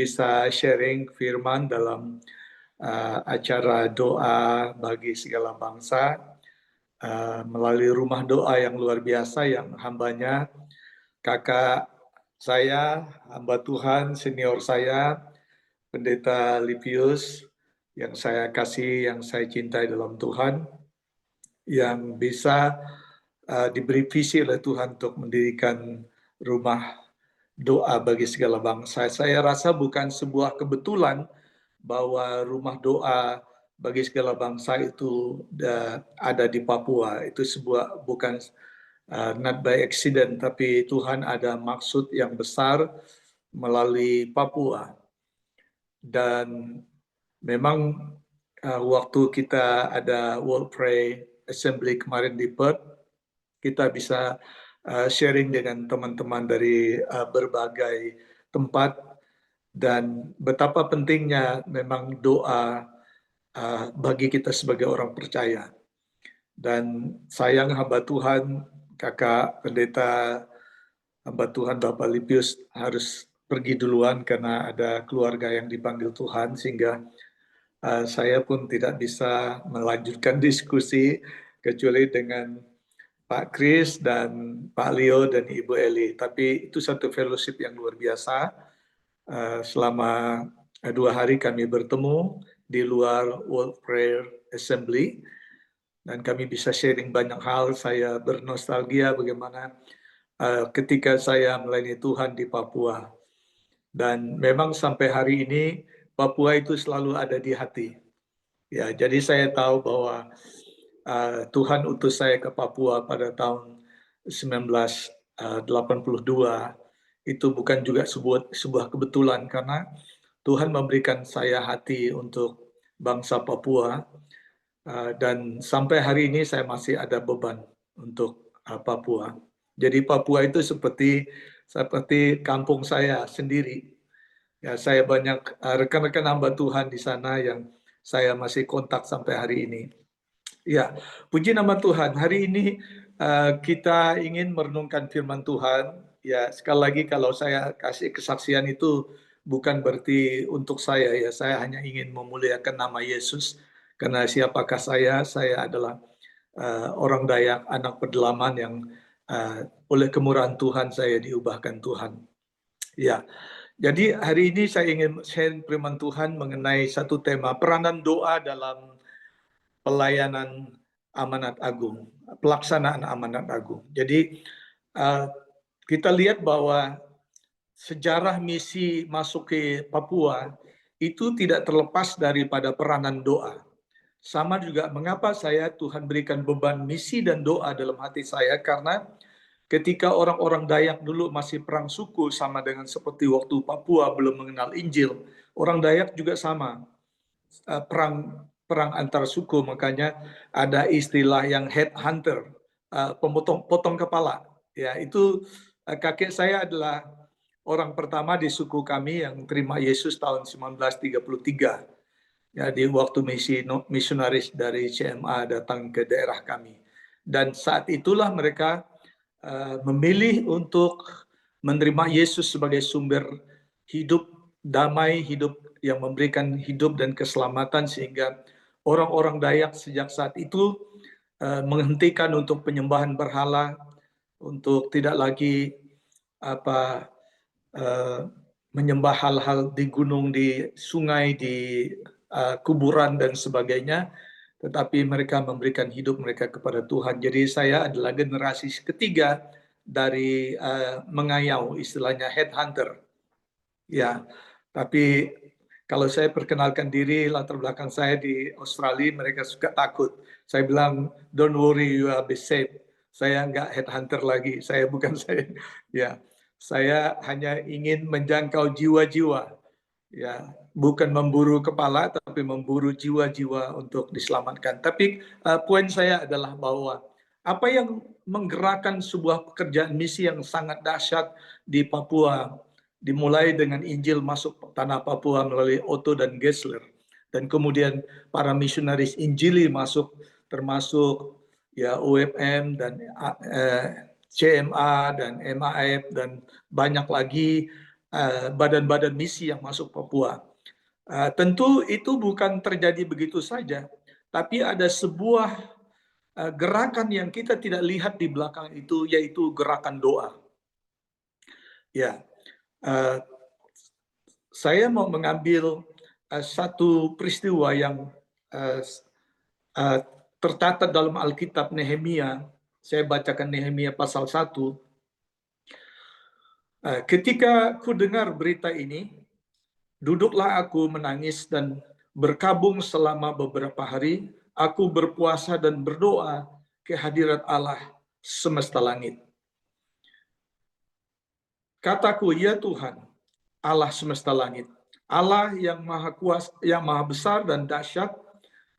bisa sharing firman dalam acara doa bagi segala bangsa melalui rumah doa yang luar biasa yang hambanya kakak saya, hamba Tuhan senior saya, Pendeta Livius, yang saya kasih, yang saya cintai dalam Tuhan, yang bisa diberi visi oleh Tuhan untuk mendirikan rumah doa bagi segala bangsa. Saya rasa bukan sebuah kebetulan bahwa rumah doa bagi segala bangsa itu ada di Papua. Itu sebuah bukan not by accident, tapi Tuhan ada maksud yang besar melalui Papua. Dan memang waktu kita ada World Pray Assembly kemarin di Perth, kita bisa sharing dengan teman-teman dari berbagai tempat dan betapa pentingnya memang doa bagi kita sebagai orang percaya. Dan sayang hamba Tuhan, kakak pendeta hamba Tuhan Bapak Lipius harus pergi duluan karena ada keluarga yang dipanggil Tuhan, sehingga saya pun tidak bisa melanjutkan diskusi kecuali dengan Pak Kris dan Pak Leo dan Ibu Eli. Tapi itu satu fellowship yang luar biasa. Selama 2 hari kami bertemu di luar World Prayer Assembly dan kami bisa sharing banyak hal. Saya bernostalgia bagaimana ketika saya melayani Tuhan di Papua. Dan memang sampai hari ini Papua itu selalu ada di hati. Ya, jadi saya tahu bahwa Tuhan utus saya ke Papua pada tahun 1982. Itu bukan juga sebuah kebetulan, karena Tuhan memberikan saya hati untuk bangsa Papua, dan sampai hari ini saya masih ada beban untuk Papua. Jadi Papua itu seperti kampung saya sendiri. Ya, saya banyak rekan-rekan hamba Tuhan di sana yang saya masih kontak sampai hari ini. Ya, puji nama Tuhan. Hari ini kita ingin merenungkan firman Tuhan. Ya, sekali lagi kalau saya kasih kesaksian itu bukan berarti untuk saya, ya. Saya hanya ingin memuliakan nama Yesus. Karena siapakah saya? Saya adalah orang Dayak, anak pedalaman yang oleh kemurahan Tuhan saya diubahkan Tuhan. Ya, jadi hari ini saya ingin share firman Tuhan mengenai satu tema, peranan doa dalam pelayanan amanat agung, pelaksanaan amanat agung. Jadi kita lihat bahwa sejarah misi masuk ke Papua itu tidak terlepas daripada peranan doa. Sama juga mengapa Tuhan berikan beban misi dan doa dalam hati saya, karena ketika orang-orang Dayak dulu masih perang suku, sama dengan seperti waktu Papua belum mengenal Injil, orang Dayak juga sama, perang antar suku, makanya ada istilah yang head hunter, potong kepala. Ya, itu kakek saya adalah orang pertama di suku kami yang terima Yesus tahun 1933. Ya, di waktu misionaris dari CMA datang ke daerah kami. Dan saat itulah mereka memilih untuk menerima Yesus sebagai sumber hidup damai, hidup yang memberikan hidup dan keselamatan, sehingga orang-orang Dayak sejak saat itu menghentikan untuk penyembahan berhala, untuk tidak lagi menyembah hal-hal di gunung, di sungai, di kuburan dan sebagainya, tetapi mereka memberikan hidup mereka kepada Tuhan. Jadi saya adalah generasi ketiga dari mengayau, istilahnya headhunter. Ya, tapi kalau saya perkenalkan diri, latar belakang saya di Australia, mereka suka takut. Saya bilang, don't worry, you will be safe. Saya nggak headhunter lagi, saya bukan saya. Ya, saya hanya ingin menjangkau jiwa-jiwa. Ya, bukan memburu kepala, tapi memburu jiwa-jiwa untuk diselamatkan. Tapi poin saya adalah bahwa apa yang menggerakkan sebuah pekerjaan misi yang sangat dahsyat di Papua, dimulai dengan Injil masuk tanah Papua melalui Otto dan Gessler, dan kemudian para misionaris Injili masuk, termasuk ya UFM dan CMA dan MAF dan banyak lagi badan-badan misi yang masuk Papua. Tentu itu bukan terjadi begitu saja, tapi ada sebuah gerakan yang kita tidak lihat di belakang itu, yaitu gerakan doa. Ya, saya mau mengambil satu peristiwa yang tercatat dalam Alkitab Nehemia. Saya bacakan Nehemia pasal 1. Ketika ku dengar berita ini, duduklah aku menangis dan berkabung selama beberapa hari. Aku berpuasa dan berdoa ke hadirat Allah semesta langit. Kataku, ya Tuhan, Allah semesta langit, Allah yang maha kuasa, yang maha besar dan dahsyat,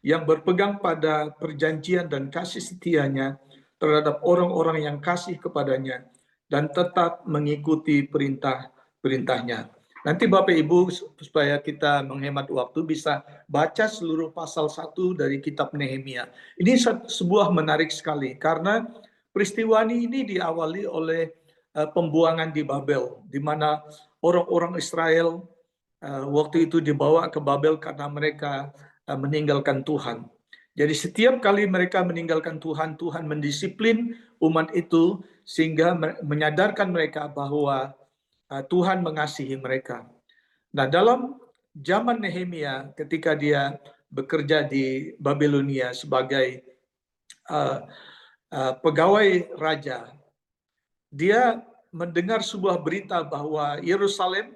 yang berpegang pada perjanjian dan kasih setianya terhadap orang-orang yang kasih kepadanya dan tetap mengikuti perintah-perintahnya. Nanti Bapak Ibu, supaya kita menghemat waktu, bisa baca seluruh pasal 1 dari kitab Nehemia. Ini sebuah menarik sekali, karena peristiwa ini diawali oleh pembuangan di Babel, di mana orang-orang Israel waktu itu dibawa ke Babel karena mereka meninggalkan Tuhan. Jadi setiap kali mereka meninggalkan Tuhan, Tuhan mendisiplin umat itu sehingga menyadarkan mereka bahwa Tuhan mengasihi mereka. Nah, dalam zaman Nehemia, ketika dia bekerja di Babilonia sebagai pegawai raja, dia mendengar sebuah berita bahwa Yerusalem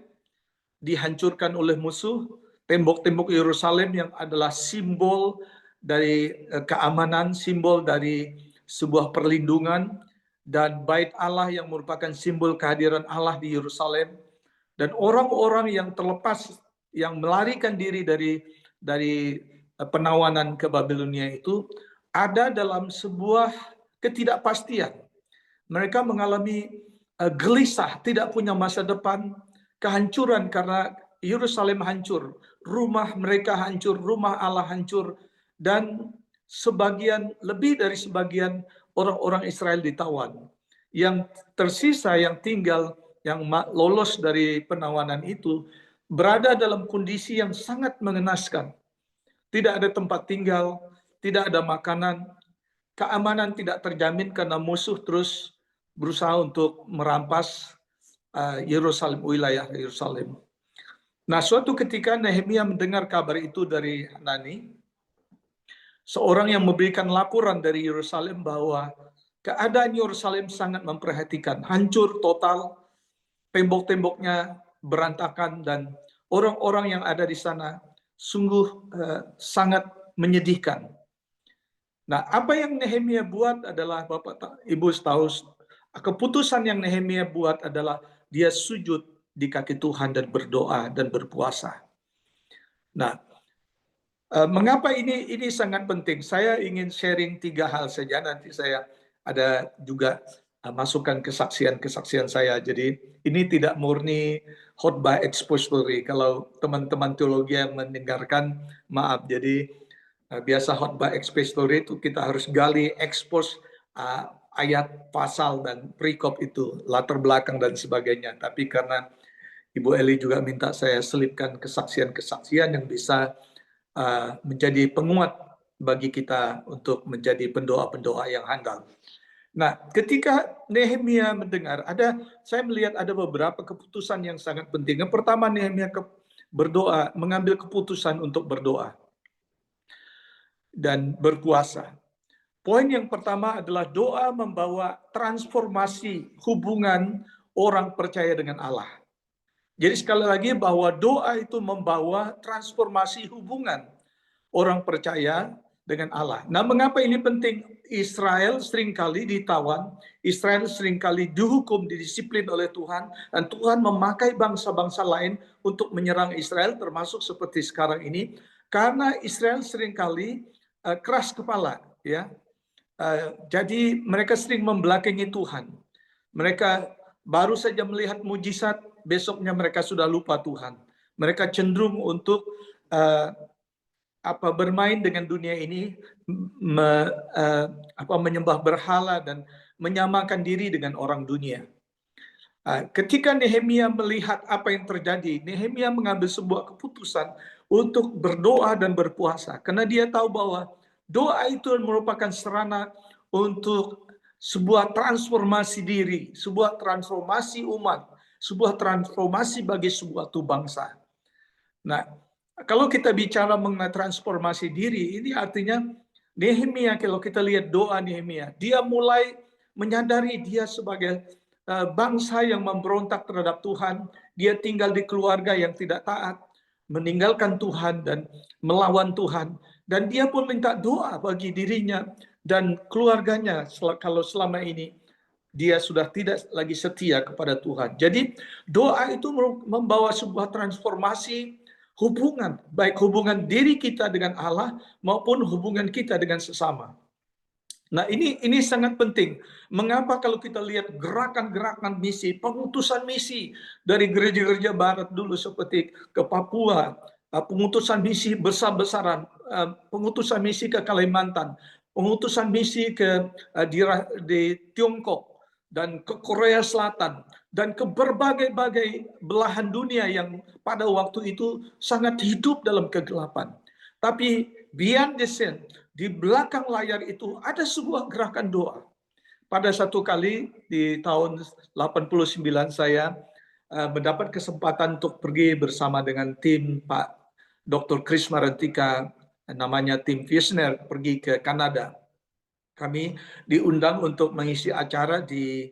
dihancurkan oleh musuh. Tembok-tembok Yerusalem yang adalah simbol dari keamanan, simbol dari sebuah perlindungan, dan bait Allah yang merupakan simbol kehadiran Allah di Yerusalem, dan orang-orang yang terlepas, yang melarikan diri dari penawanan ke Babilonia itu ada dalam sebuah ketidakpastian. Mereka mengalami gelisah, tidak punya masa depan, kehancuran karena Yerusalem hancur, rumah mereka hancur, rumah Allah hancur, dan lebih dari sebagian orang-orang Israel ditawan. Yang tersisa, yang tinggal, yang lolos dari penawanan itu, berada dalam kondisi yang sangat mengenaskan. Tidak ada tempat tinggal, tidak ada makanan, keamanan tidak terjamin karena musuh terus berusaha untuk merampas Yerusalem, wilayah Yerusalem. Nah, suatu ketika Nehemia mendengar kabar itu dari Hanani, seorang yang memberikan laporan dari Yerusalem bahwa keadaan Yerusalem sangat memperhatikan, hancur total, tembok-temboknya berantakan, dan orang-orang yang ada di sana sungguh sangat menyedihkan. Nah, apa yang Nehemia buat adalah, Bapak Ibu tahu, keputusan yang Nehemia buat adalah dia sujud di kaki Tuhan dan berdoa dan berpuasa. Nah, mengapa ini sangat penting? Saya ingin sharing 3 hal saja, nanti saya ada juga masukan kesaksian saya. Jadi ini tidak murni khotbah expository. Kalau teman-teman teologi yang mendengarkan, maaf. Jadi biasa khotbah expository itu kita harus gali, expose ayat, pasal, dan perikop itu, latar belakang dan sebagainya. Tapi karena Ibu Eli juga minta saya selipkan kesaksian-kesaksian yang bisa menjadi penguat bagi kita untuk menjadi pendoa-pendoa yang handal. Nah, ketika Nehemia mendengar, saya melihat ada beberapa keputusan yang sangat penting. Yang pertama, Nehemia berdoa, mengambil keputusan untuk berdoa dan berpuasa. Poin yang pertama adalah doa membawa transformasi hubungan orang percaya dengan Allah. Jadi sekali lagi bahwa doa itu membawa transformasi hubungan orang percaya dengan Allah. Nah, mengapa ini penting? Israel seringkali ditawan, Israel seringkali dihukum, didisiplin oleh Tuhan, dan Tuhan memakai bangsa-bangsa lain untuk menyerang Israel, termasuk seperti sekarang ini, karena Israel seringkali keras kepala, ya. Jadi mereka sering membelakangi Tuhan. Mereka baru saja melihat mujizat, besoknya mereka sudah lupa Tuhan. Mereka cenderung untuk bermain dengan dunia ini, menyembah berhala dan menyamakan diri dengan orang dunia. Ketika Nehemia melihat apa yang terjadi, Nehemia mengambil sebuah keputusan untuk berdoa dan berpuasa. Karena dia tahu bahwa doa itu merupakan sarana untuk sebuah transformasi diri, sebuah transformasi umat, sebuah transformasi bagi sebuah bangsa. Nah, kalau kita bicara mengenai transformasi diri, ini artinya Nehemia, kalau kita lihat doa Nehemia, dia mulai menyadari dia sebagai bangsa yang memberontak terhadap Tuhan, dia tinggal di keluarga yang tidak taat, meninggalkan Tuhan dan melawan Tuhan, dan dia pun minta doa bagi dirinya dan keluarganya kalau selama ini dia sudah tidak lagi setia kepada Tuhan. Jadi doa itu membawa sebuah transformasi hubungan, baik hubungan diri kita dengan Allah maupun hubungan kita dengan sesama. Nah, ini sangat penting. Mengapa kalau kita lihat gerakan-gerakan misi, pengutusan misi dari gereja-gereja barat dulu seperti ke Papua, pengutusan misi besar-besaran, pengutusan misi ke Kalimantan, pengutusan misi ke di Tiongkok dan ke Korea Selatan dan ke berbagai-bagai belahan dunia yang pada waktu itu sangat hidup dalam kegelapan. Tapi beyond the scene, di belakang layar itu ada sebuah gerakan doa. Pada satu kali di tahun 89 saya mendapat kesempatan untuk pergi bersama dengan tim Pak Dr. Chris Marantika, namanya tim Visioner, pergi ke Kanada. Kami diundang untuk mengisi acara di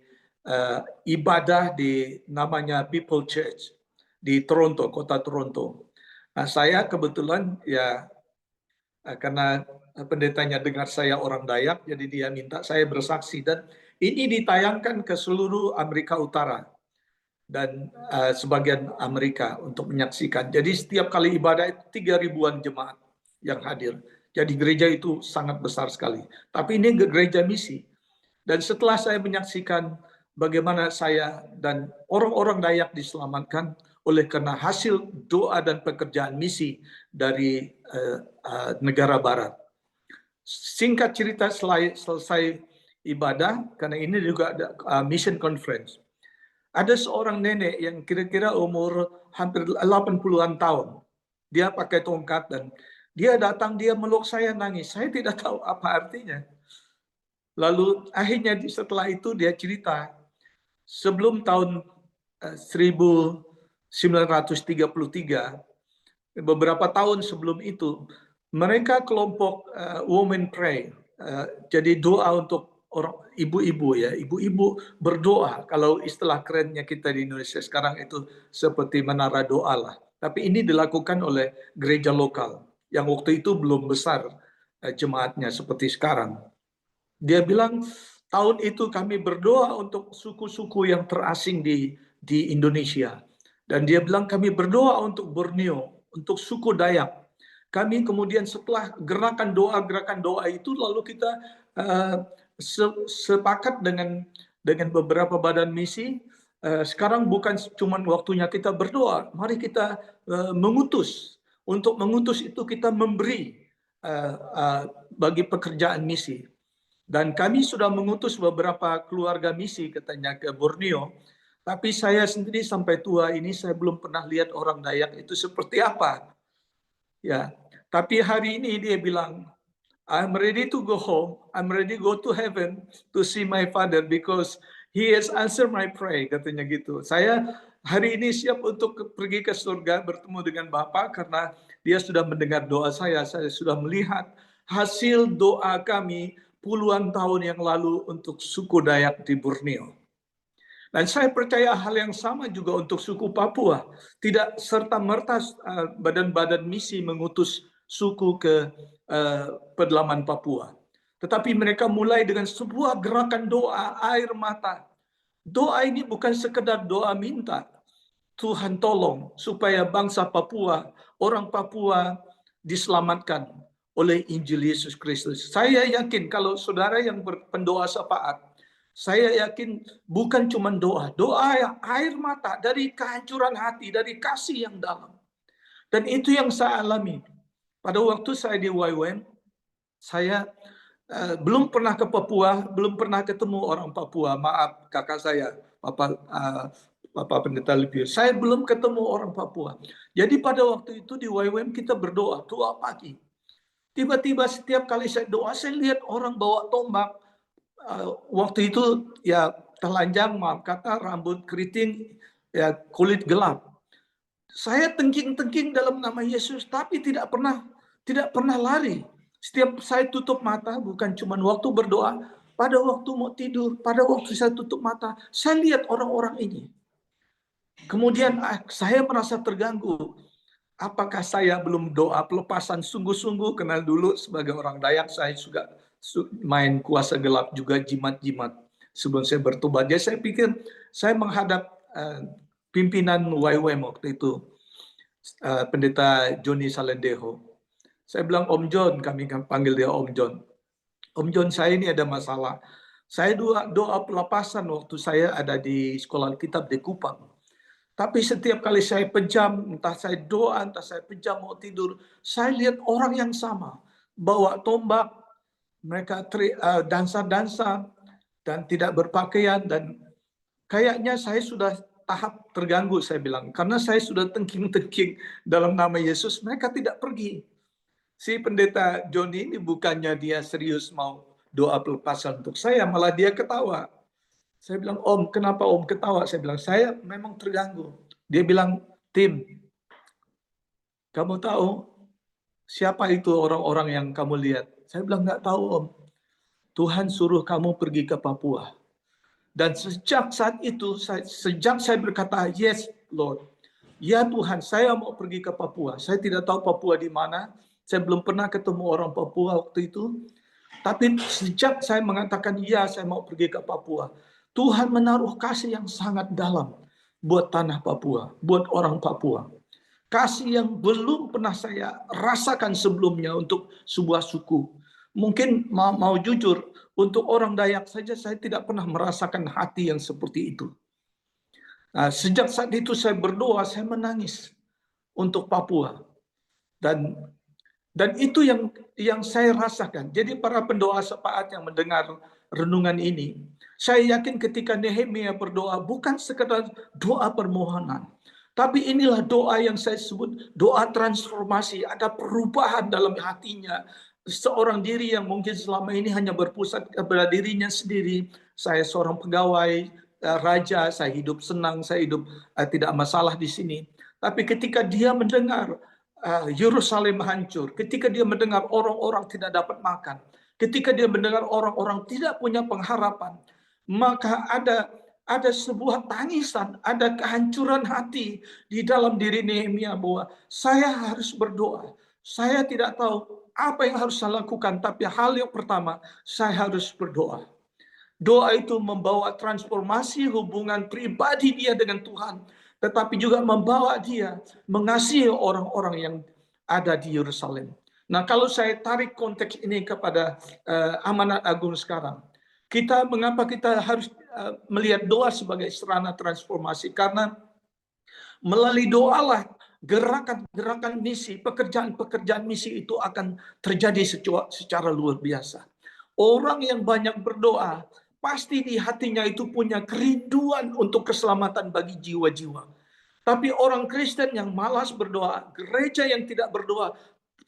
ibadah di namanya People Church di Toronto, kota Toronto. Nah, saya kebetulan ya karena pendetanya dengar saya orang Dayak, jadi dia minta saya bersaksi, dan ini ditayangkan ke seluruh Amerika Utara dan sebagian Amerika untuk menyaksikan. Jadi setiap kali ibadah itu 3.000-an jemaat yang hadir. Jadi gereja itu sangat besar sekali. Tapi ini gereja misi. Dan setelah saya menyaksikan bagaimana saya dan orang-orang Dayak diselamatkan oleh karena hasil doa dan pekerjaan misi dari negara barat. Singkat cerita, selesai ibadah, karena ini juga ada mission conference, ada seorang nenek yang kira-kira umur hampir 80-an tahun. Dia pakai tongkat dan dia datang, dia meluk saya, nangis. Saya tidak tahu apa artinya. Lalu akhirnya setelah itu dia cerita, sebelum tahun 1933, beberapa tahun sebelum itu, mereka kelompok Women Pray, jadi doa untuk orang ibu-ibu ya, ibu-ibu berdoa. Kalau istilah kerennya kita di Indonesia sekarang itu seperti menara doa lah. Tapi ini dilakukan oleh gereja lokal yang waktu itu belum besar jemaatnya seperti sekarang. Dia bilang tahun itu kami berdoa untuk suku-suku yang terasing di Indonesia. Dan dia bilang kami berdoa untuk Borneo, untuk suku Dayak. Kami kemudian setelah gerakan doa itu lalu kita sepakat dengan beberapa badan misi. Sekarang bukan cuma waktunya kita berdoa, mari kita mengutus. Untuk mengutus itu kita memberi bagi pekerjaan misi. Dan kami sudah mengutus beberapa keluarga misi katanya ke Borneo. Tapi saya sendiri sampai tua ini saya belum pernah lihat orang Dayak itu seperti apa. Ya, tapi hari ini dia bilang, I'm ready to go home. I'm ready to go to heaven to see my father because he has answered my prayer, katanya gitu. Saya hari ini siap untuk pergi ke surga bertemu dengan Bapa karena dia sudah mendengar doa saya sudah melihat hasil doa kami puluhan tahun yang lalu untuk suku Dayak di Borneo. Dan saya percaya hal yang sama juga untuk suku Papua. Tidak serta-merta badan-badan misi mengutus suku ke pedalaman Papua. Tetapi mereka mulai dengan sebuah gerakan doa air mata. Doa ini bukan sekedar doa minta. Tuhan tolong supaya bangsa Papua, orang Papua diselamatkan oleh Injil Yesus Kristus. Saya yakin kalau saudara yang berpendoa syafaat, saya yakin bukan cuma doa yang air mata dari kehancuran hati, dari kasih yang dalam. Dan itu yang saya alami. Pada waktu saya di YWAM, saya belum pernah ke Papua, belum pernah ketemu orang Papua. Maaf kakak saya, Bapak Pendeta Libio, saya belum ketemu orang Papua. Jadi pada waktu itu di YWM kita berdoa, doa pagi. Tiba-tiba setiap kali saya doa, saya lihat orang bawa tombak. Waktu itu ya telanjang, maaf kata, rambut keriting, ya kulit gelap. Saya tengking-tengking dalam nama Yesus, tapi tidak pernah lari. Setiap saya tutup mata, bukan cuma waktu berdoa, pada waktu mau tidur, pada waktu saya tutup mata, saya lihat orang-orang ini. Kemudian saya merasa terganggu. Apakah saya belum doa pelepasan sungguh-sungguh? Kenal dulu sebagai orang Dayak, saya juga main kuasa gelap juga, jimat-jimat sebelum saya bertobat. Jadi saya pikir saya menghadap pimpinan YWM waktu itu, Pendeta Joni Salendeho. Saya bilang, Om John, kami panggil dia Om John. Om John, saya ini ada masalah. Saya doa pelepasan waktu saya ada di sekolah Alkitab di Kupang. Tapi setiap kali saya pejam, entah saya doa, entah saya pejam mau tidur, saya lihat orang yang sama. Bawa tombak, mereka dansa-dansa, dan tidak berpakaian. Dan kayaknya saya sudah tahap terganggu, saya bilang. Karena saya sudah tengking-tengking dalam nama Yesus, mereka tidak pergi. Si Pendeta Joni ini bukannya dia serius mau doa pelepasan untuk saya, malah dia ketawa. Saya bilang, Om, kenapa Om ketawa? Saya bilang, saya memang terganggu. Dia bilang, Tim, kamu tahu siapa itu orang-orang yang kamu lihat? Saya bilang, nggak tahu Om. Tuhan suruh kamu pergi ke Papua. Dan sejak saat itu, sejak saya berkata, yes Lord, ya Tuhan, saya mau pergi ke Papua. Saya tidak tahu Papua di mana. Saya belum pernah ketemu orang Papua waktu itu. Tapi sejak saya mengatakan, ya saya mau pergi ke Papua, Tuhan menaruh kasih yang sangat dalam buat tanah Papua, buat orang Papua. Kasih yang belum pernah saya rasakan sebelumnya untuk sebuah suku. Mungkin mau jujur, untuk orang Dayak saja saya tidak pernah merasakan hati yang seperti itu. Nah, sejak saat itu saya berdoa, saya menangis untuk Papua. Dan itu yang saya rasakan. Jadi para pendoa sepaat yang mendengar renungan ini, saya yakin ketika Nehemia berdoa bukan sekedar doa permohonan, tapi inilah doa yang saya sebut doa transformasi. Ada perubahan dalam hatinya. Seorang diri yang mungkin selama ini hanya berpusat kepada dirinya sendiri. Saya seorang pegawai raja, saya hidup senang, saya hidup tidak masalah di sini. Tapi ketika dia mendengar Yerusalem hancur, ketika dia mendengar orang-orang tidak dapat makan, ketika dia mendengar orang-orang tidak punya pengharapan, maka ada sebuah tangisan, ada kehancuran hati di dalam diri Nehemia bahwa saya harus berdoa. Saya tidak tahu apa yang harus saya lakukan, tapi hal yang pertama, saya harus berdoa. Doa itu membawa transformasi hubungan pribadi dia dengan Tuhan, tetapi juga membawa dia mengasihi orang-orang yang ada di Yerusalem. Nah, kalau saya tarik konteks ini kepada amanat agung sekarang, mengapa kita harus melihat doa sebagai sarana transformasi? Karena melalui doalah gerakan-gerakan misi, pekerjaan-pekerjaan misi itu akan terjadi secara luar biasa. Orang yang banyak berdoa, pasti di hatinya itu punya kerinduan untuk keselamatan bagi jiwa-jiwa. Tapi orang Kristen yang malas berdoa, gereja yang tidak berdoa,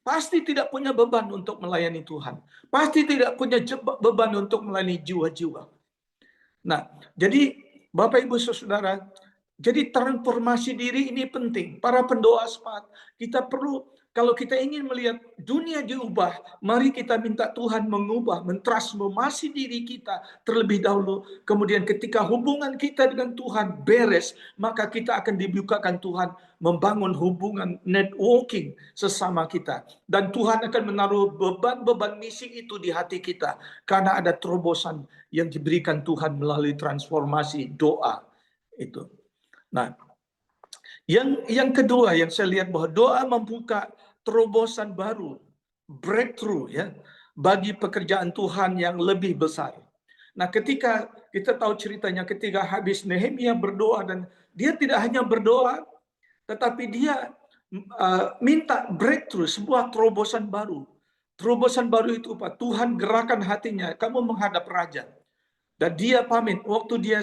pasti tidak punya beban untuk melayani Tuhan. Pasti tidak punya beban untuk melayani jiwa-jiwa. Nah, jadi Bapak Ibu Saudara, jadi transformasi diri ini penting. Para pendoa sepakat, kita perlu, kalau kita ingin melihat dunia diubah, mari kita minta Tuhan mengubah, mentransformasi diri kita terlebih dahulu. Kemudian ketika hubungan kita dengan Tuhan beres, maka kita akan dibukakan Tuhan membangun hubungan networking sesama kita. Dan Tuhan akan menaruh beban-beban misi itu di hati kita. Karena ada terobosan yang diberikan Tuhan melalui transformasi doa itu. Nah, yang kedua yang saya lihat bahwa doa membuka terobosan baru, breakthrough ya, bagi pekerjaan Tuhan yang lebih besar. Nah, ketika kita tahu ceritanya, ketika habis Nehemia berdoa, dan dia tidak hanya berdoa, tetapi dia minta breakthrough, sebuah terobosan baru. Terobosan baru itu apa? Tuhan gerakan hatinya, kamu menghadap raja. Dan dia pamit.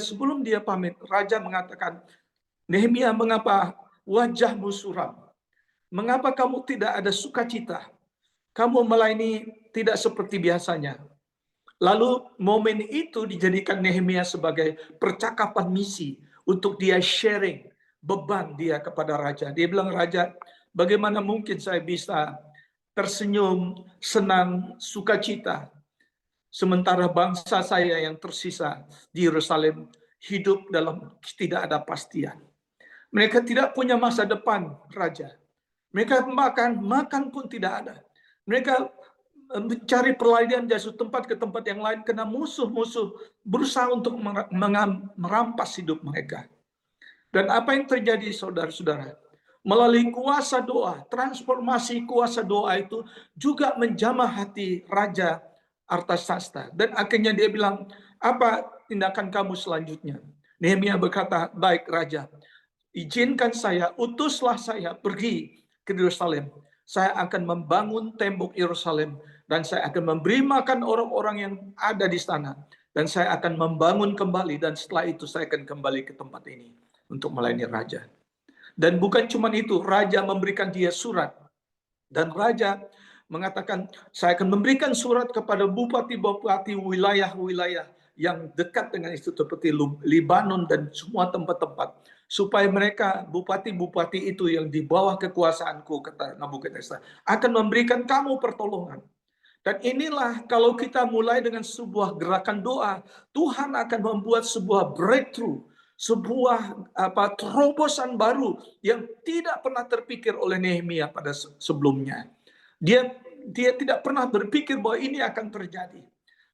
Sebelum dia pamit, raja mengatakan, Nehemia, mengapa wajahmu suram? Mengapa kamu tidak ada sukacita? Kamu melayani tidak seperti biasanya. Lalu momen itu dijadikan Nehemia sebagai percakapan misi untuk dia sharing beban dia kepada raja. Dia bilang, Raja, bagaimana mungkin saya bisa tersenyum, senang, sukacita, sementara bangsa saya yang tersisa di Yerusalem hidup dalam tidak ada pastian. Mereka tidak punya masa depan, Raja. Mereka makan pun tidak ada. Mereka mencari pelarian dari satu tempat ke tempat yang lain karena musuh-musuh berusaha untuk merampas hidup mereka. Dan apa yang terjadi, saudara-saudara? Melalui kuasa doa, transformasi kuasa doa itu juga menjamah hati Raja Artasasta. Dan akhirnya dia bilang, apa tindakan kamu selanjutnya? Nehemia berkata, baik Raja, izinkan saya, utuslah saya pergi ke Yerusalem. Saya akan membangun tembok Yerusalem dan saya akan memberi makan orang-orang yang ada di sana. Dan saya akan membangun kembali dan setelah itu saya akan kembali ke tempat ini untuk melayani raja. Dan bukan cuma itu, raja memberikan dia surat. Dan raja mengatakan, saya akan memberikan surat kepada bupati-bupati wilayah-wilayah yang dekat dengan itu seperti Libanon dan semua tempat-tempat, supaya mereka, bupati-bupati itu yang di bawah kekuasaanku, kata Nabukadnezar, akan memberikan kamu pertolongan. Dan inilah kalau kita mulai dengan sebuah gerakan doa, Tuhan akan membuat sebuah breakthrough, sebuah terobosan baru yang tidak pernah terpikir oleh Nehemia pada sebelumnya. Dia tidak pernah berpikir bahwa ini akan terjadi.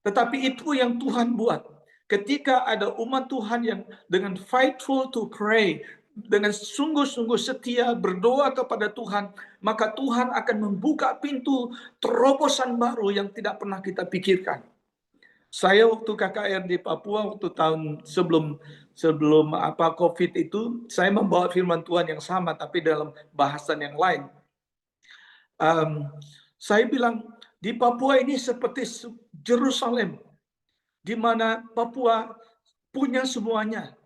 Tetapi itu yang Tuhan buat. Ketika ada umat Tuhan yang dengan faithful to pray, dengan sungguh-sungguh setia berdoa kepada Tuhan, maka Tuhan akan membuka pintu terobosan baru yang tidak pernah kita pikirkan. Saya waktu KKR di Papua, waktu tahun sebelum COVID itu, saya membawa firman Tuhan yang sama, tapi dalam bahasan yang lain. Saya bilang, di Papua ini seperti Jerusalem, di mana Papua punya semuanya.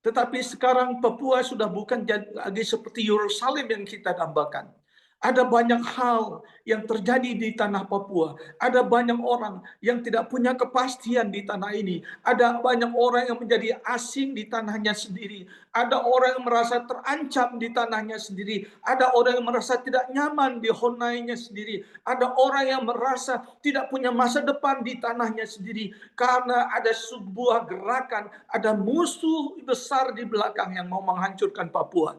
Tetapi sekarang Papua sudah bukan lagi seperti Yerusalem yang kita dambakan. Ada banyak hal yang terjadi di tanah Papua. Ada banyak orang yang tidak punya kepastian di tanah ini. Ada banyak orang yang menjadi asing di tanahnya sendiri. Ada orang yang merasa terancam di tanahnya sendiri. Ada orang yang merasa tidak nyaman di Honainya sendiri. Ada orang yang merasa tidak punya masa depan di tanahnya sendiri. Karena ada sebuah gerakan, ada musuh besar di belakang yang mau menghancurkan Papua.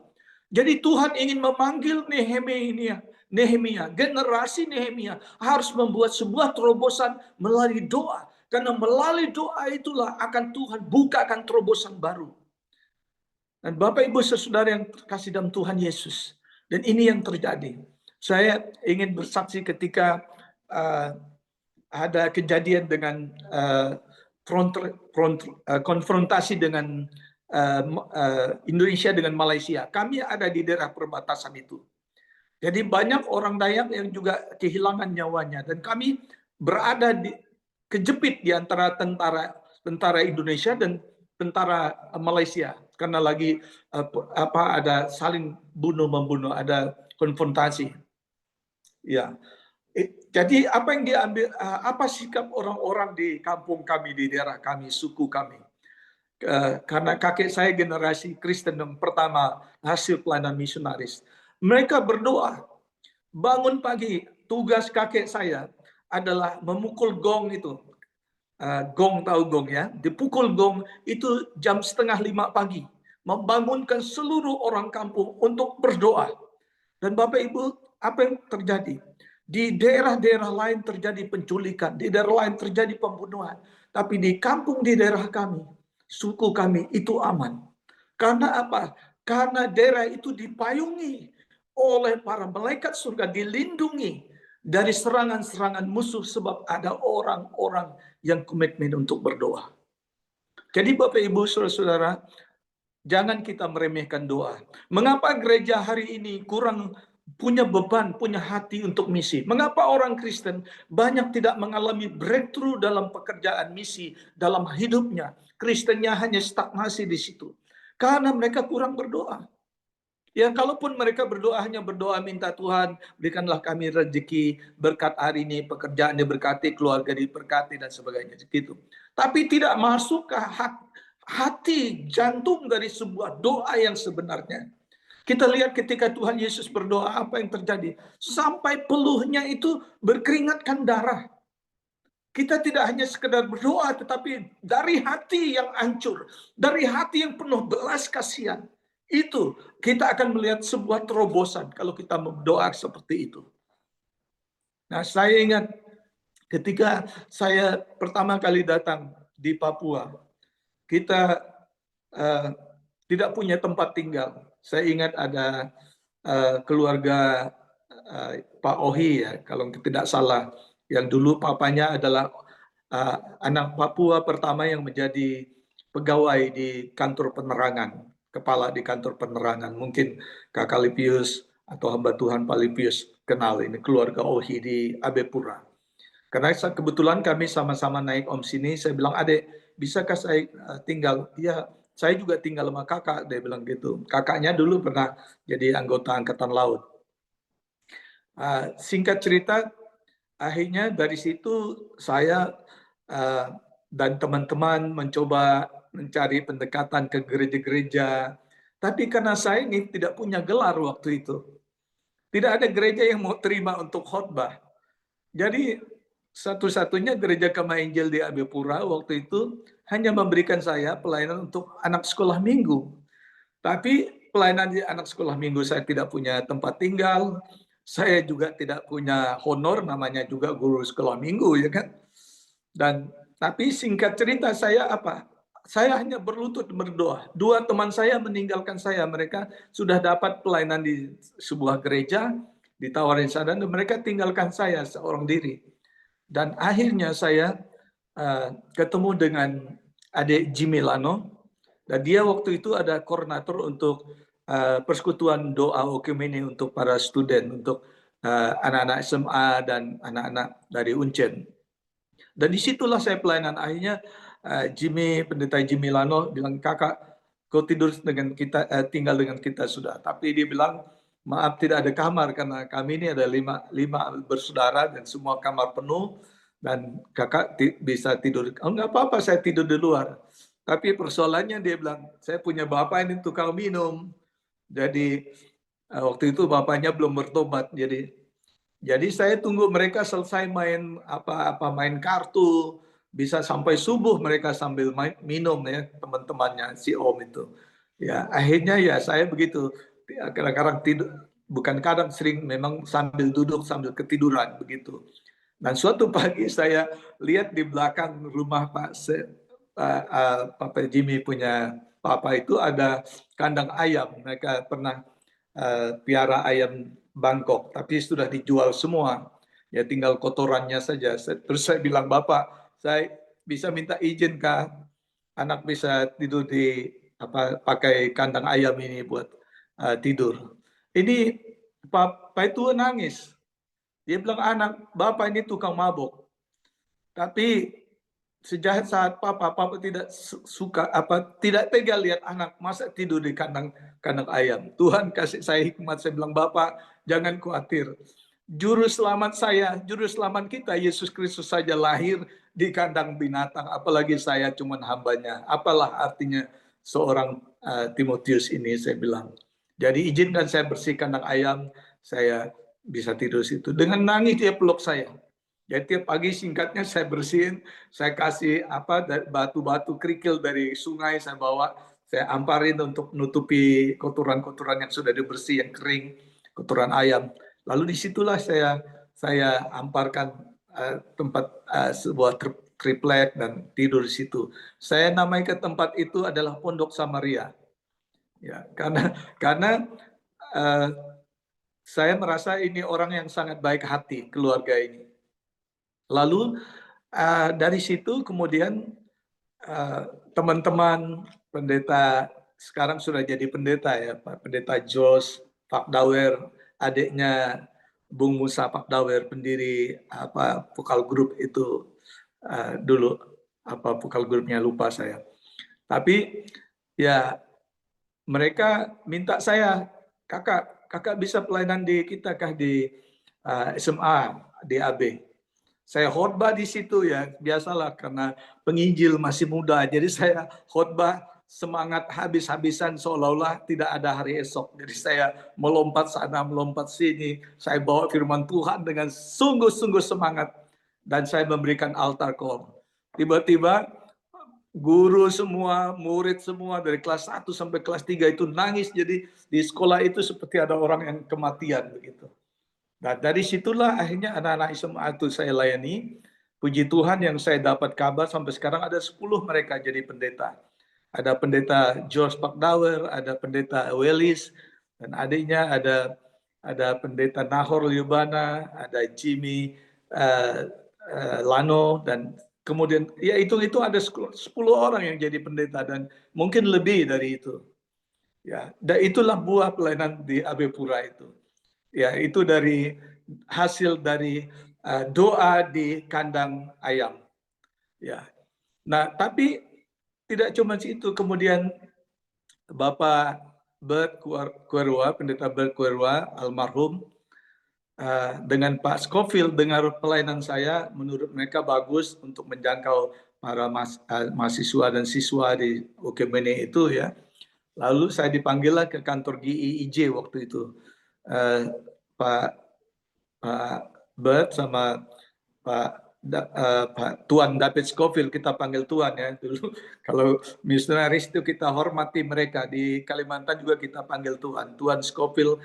Jadi Tuhan ingin memanggil Nehemia, generasi Nehemia harus membuat sebuah terobosan melalui doa. Karena melalui doa itulah akan Tuhan bukakan terobosan baru. Dan Bapak Ibu saudara yang kasih dalam Tuhan Yesus. Dan ini yang terjadi. Saya ingin bersaksi ketika ada kejadian dengan konfrontasi dengan Indonesia dengan Malaysia. Kami ada di daerah perbatasan itu. Jadi banyak orang Dayak yang juga kehilangan nyawanya dan kami berada kejepit di antara tentara Indonesia dan tentara Malaysia karena lagi ada saling bunuh-membunuh, ada konfrontasi. Ya. Jadi apa yang diambil, apa sikap orang-orang di kampung kami, di daerah kami, suku kami? Karena kakek saya generasi Kristen yang pertama hasil pelayanan misionaris. Mereka berdoa, bangun pagi, tugas kakek saya adalah memukul gong itu. Gong, tahu gong ya? Dipukul gong itu jam 4:30 pagi. Membangunkan seluruh orang kampung untuk berdoa. Dan Bapak Ibu, apa yang terjadi? Di daerah-daerah lain terjadi penculikan, di daerah lain terjadi pembunuhan. Tapi di kampung di daerah kami, suku kami itu aman. Karena apa? Karena daerah itu dipayungi oleh para malaikat surga, dilindungi dari serangan-serangan musuh sebab ada orang-orang yang komitmen untuk berdoa. Jadi Bapak Ibu saudara-saudara, jangan kita meremehkan doa. Mengapa gereja hari ini kurang punya beban, punya hati untuk misi. Mengapa orang Kristen banyak tidak mengalami breakthrough dalam pekerjaan misi dalam hidupnya? Kristennya hanya stagnasi di situ. Karena mereka kurang berdoa. Ya, kalaupun mereka berdoa hanya berdoa minta Tuhan berikanlah kami rezeki, berkat hari ini, pekerjaan diberkati, keluarga diberkati dan sebagainya gitu. Tapi tidak masuk ke hati jantung dari sebuah doa yang sebenarnya. Kita lihat ketika Tuhan Yesus berdoa apa yang terjadi. Sampai peluhnya itu berkeringatkan darah. Kita tidak hanya sekedar berdoa, tetapi dari hati yang hancur, dari hati yang penuh belas kasihan, itu kita akan melihat sebuah terobosan kalau kita berdoa seperti itu. Nah, saya ingat ketika saya pertama kali datang di Papua, kita tidak punya tempat tinggal. Saya ingat ada keluarga Pak Ohi ya, kalau tidak salah, yang dulu papanya adalah anak Papua pertama yang menjadi pegawai di kantor penerangan, kepala di kantor penerangan. Mungkin Kakak Lipius atau hamba Tuhan Pak Lipius kenal ini keluarga Ohi di Abepura. Karena kebetulan kami sama-sama naik om sini, saya bilang, adek, bisakah saya tinggal? Iya, saya juga tinggal sama kakak, dia bilang gitu. Kakaknya dulu pernah jadi anggota Angkatan Laut. Singkat cerita, akhirnya dari situ saya dan teman-teman mencoba mencari pendekatan ke gereja-gereja. Tapi karena saya ini tidak punya gelar waktu itu, tidak ada gereja yang mau terima untuk khotbah. Jadi satu-satunya gereja Kama Injil di Abepura waktu itu hanya memberikan saya pelayanan untuk anak sekolah minggu. Tapi pelayanan di anak sekolah minggu saya tidak punya tempat tinggal, saya juga tidak punya honor, namanya juga guru sekolah minggu ya kan. Dan tapi singkat cerita saya apa? Saya hanya berlutut berdoa. Dua teman saya meninggalkan saya, mereka sudah dapat pelayanan di sebuah gereja, ditawarin sana dan mereka tinggalkan saya seorang diri. Dan akhirnya saya ketemu dengan adik Jimmy Lano, dan dia waktu itu ada koordinator untuk persekutuan doa Okumene untuk para student, untuk anak-anak SMA dan anak-anak dari Uncen. Dan disitulah saya pelayanan. Akhirnya pendeta Jimmy Lano bilang, kakak, kau tidur dengan kita, tinggal dengan kita sudah. Tapi dia bilang, maaf tidak ada kamar karena kami ini ada lima bersaudara dan semua kamar penuh dan kakak bisa tidur. Oh nggak apa-apa, saya tidur di luar. Tapi persoalannya dia bilang, saya punya bapak ini tukang minum. Jadi waktu itu bapaknya belum bertobat. Jadi saya tunggu mereka selesai main main kartu, bisa sampai subuh mereka sambil minum ya, teman-temannya si Om itu. Ya, akhirnya ya saya begitu. Kadang-kadang tidur, bukan kadang, sering memang sambil duduk sambil ketiduran begitu. Dan suatu pagi saya lihat di belakang rumah Papa Jimmy punya papa itu ada kandang ayam. Mereka pernah piara ayam Bangkok, tapi sudah dijual semua. Ya tinggal kotorannya saja. Terus saya bilang, Bapak, saya bisa minta izin kah anak bisa tidur di pakai kandang ayam ini buat tidur. Ini Papa itu nangis. Dia bilang, anak, Bapak ini tukang mabuk. Tapi sejak saat papa tidak suka tidak tega lihat anak masa tidur di kandang ayam. Tuhan kasih saya hikmat, saya bilang, Bapak jangan khawatir. Juru selamat saya, juru selamat kita Yesus Kristus saja lahir di kandang binatang, apalagi saya cuman hambanya. Apalah artinya seorang Timotius ini, saya bilang. Jadi izinkan saya bersih kandang ayam, saya bisa tidur situ. Dengan nangis dia peluk saya. Jadi tiap pagi singkatnya saya bersihin, saya kasih batu-batu kerikil dari sungai saya bawa, saya amparin untuk menutupi kotoran-kotoran yang sudah dibersih, yang kering, kotoran ayam. Lalu disitulah saya amparkan tempat sebuah triplek dan tidur di situ. Saya namai ke tempat itu adalah Pondok Samaria. Ya, karena saya merasa ini orang yang sangat baik hati, keluarga ini. Lalu dari situ kemudian teman-teman pendeta sekarang sudah jadi pendeta ya, Pak Pendeta Jos, Pak Dawer, adiknya Bung Musa Pakdawer, pendiri vokal grup itu dulu, vokal grupnya lupa saya. Tapi ya mereka minta saya, kakak bisa pelayanan di kita kah di SMA di AB. Saya khotbah di situ ya, biasalah karena penginjil masih muda, jadi saya khotbah semangat habis-habisan seolah-olah tidak ada hari esok. Jadi saya melompat sana, melompat sini, saya bawa firman Tuhan dengan sungguh-sungguh semangat dan saya memberikan altar call. Tiba-tiba guru semua, murid semua dari kelas 1 sampai kelas 3 itu nangis, jadi di sekolah itu seperti ada orang yang kematian begitu. Nah, dari situlah akhirnya anak-anak SMA itu saya layani. Puji Tuhan yang saya dapat kabar sampai sekarang ada 10 mereka jadi pendeta. Ada pendeta George Pakdawer, ada pendeta Welis, dan adiknya ada pendeta Nahor Liubana, ada Jimmy Lano, dan kemudian ya itu ada 10 orang yang jadi pendeta dan mungkin lebih dari itu. Ya, dan itulah buah pelayanan di AB Pura itu. Ya, itu dari hasil dari doa di kandang ayam. Ya. Nah, tapi tidak cuma itu, kemudian Bapak Bert Kuerwa, pendeta Bert Kuerwa almarhum, dengan Pak Scofield dengar pelayanan saya, menurut mereka bagus untuk menjangkau para mahasiswa dan siswa di UKMN itu ya. Lalu saya dipanggillah ke kantor GIIJ waktu itu. Pak Bert sama Pak Tuan David Scofield, kita panggil Tuan ya dulu. Kalau misionaris itu kita hormati mereka. Di Kalimantan juga kita panggil Tuan. Tuan Scofield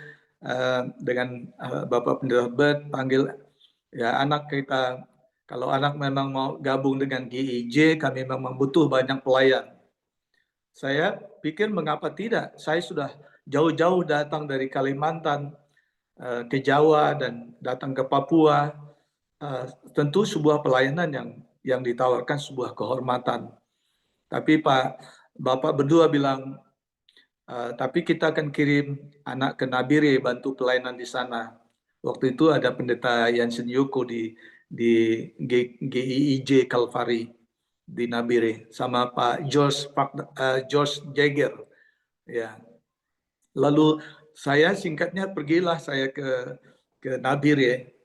dengan Bapak Pendeta Bert panggil ya anak kita. Kalau anak memang mau gabung dengan GIJ, kami memang butuh banyak pelayan. Saya pikir mengapa tidak? Saya sudah jauh-jauh datang dari Kalimantan ke Jawa dan datang ke Papua. Tentu sebuah pelayanan yang ditawarkan sebuah kehormatan. Tapi Bapak berdua bilang, tapi kita akan kirim anak ke Nabire bantu pelayanan di sana. Waktu itu ada pendeta Yansen Yoko di GIIJ Kalvari di Nabire sama Pak George Jagger. Ya. Lalu saya singkatnya pergilah saya ke Nabire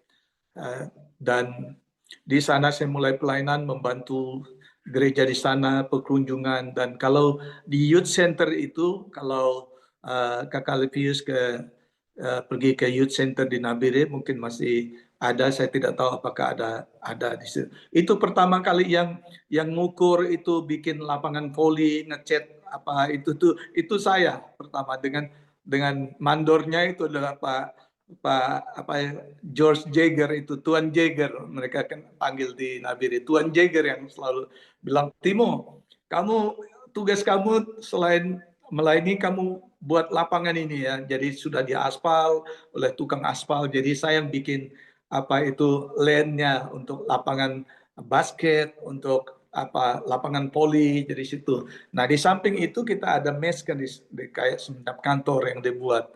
dan di sana saya mulai pelayanan membantu gereja di sana, perkunjungan, dan kalau di youth center itu kalau Kakak Levius pergi ke youth center di Nabire mungkin masih ada, saya tidak tahu apakah ada di situ. Itu pertama kali yang ngukur itu bikin lapangan voli, ngecat apa itu saya pertama dengan mandornya itu adalah George Jagger itu, Tuan Jagger, mereka kan panggil di Nabire. Tuan Jagger yang selalu bilang, Timo, tugas kamu selain melayani, kamu buat lapangan ini ya. Jadi sudah diaspal oleh tukang aspal. Jadi saya yang bikin land-nya untuk lapangan basket, untuk lapangan voli jadi situ. Nah di samping itu kita ada mes kan di kayak semacam kantor yang dibuat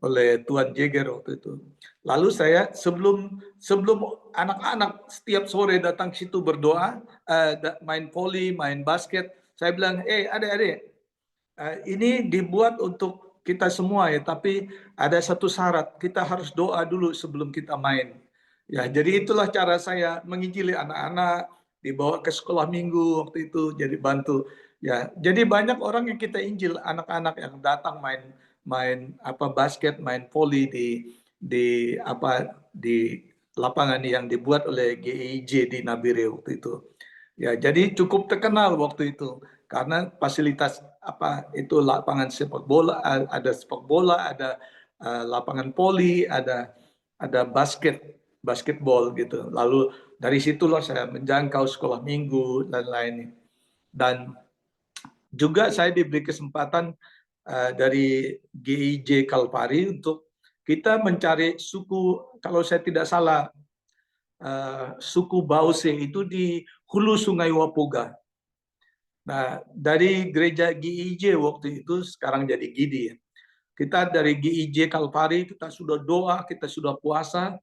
oleh Tuan Jagger waktu itu. Lalu saya sebelum anak-anak setiap sore datang situ berdoa, main voli, main basket, saya bilang, adik-adik, ini dibuat untuk kita semua ya, tapi ada satu syarat, kita harus doa dulu sebelum kita main. Ya, jadi itulah cara saya menginjili anak-anak, dibawa ke sekolah minggu waktu itu, jadi bantu. Ya, jadi banyak orang yang kita injil, anak-anak yang datang main basket, main voli di lapangan yang dibuat oleh GIJ di Nabire waktu itu. Ya, jadi cukup terkenal waktu itu karena fasilitas itu lapangan sepak bola, ada sepak bola, ada lapangan voli, ada basketball gitu. Lalu dari situlah saya menjangkau sekolah minggu dan lain-lain. Dan juga saya diberi kesempatan dari GIJ Kalvari untuk kita mencari suku, kalau saya tidak salah, suku Bause itu di hulu Sungai Wapoga. Nah, dari gereja GIJ waktu itu sekarang jadi GIDI. Kita dari GIJ Kalvari, kita sudah doa, kita sudah puasa.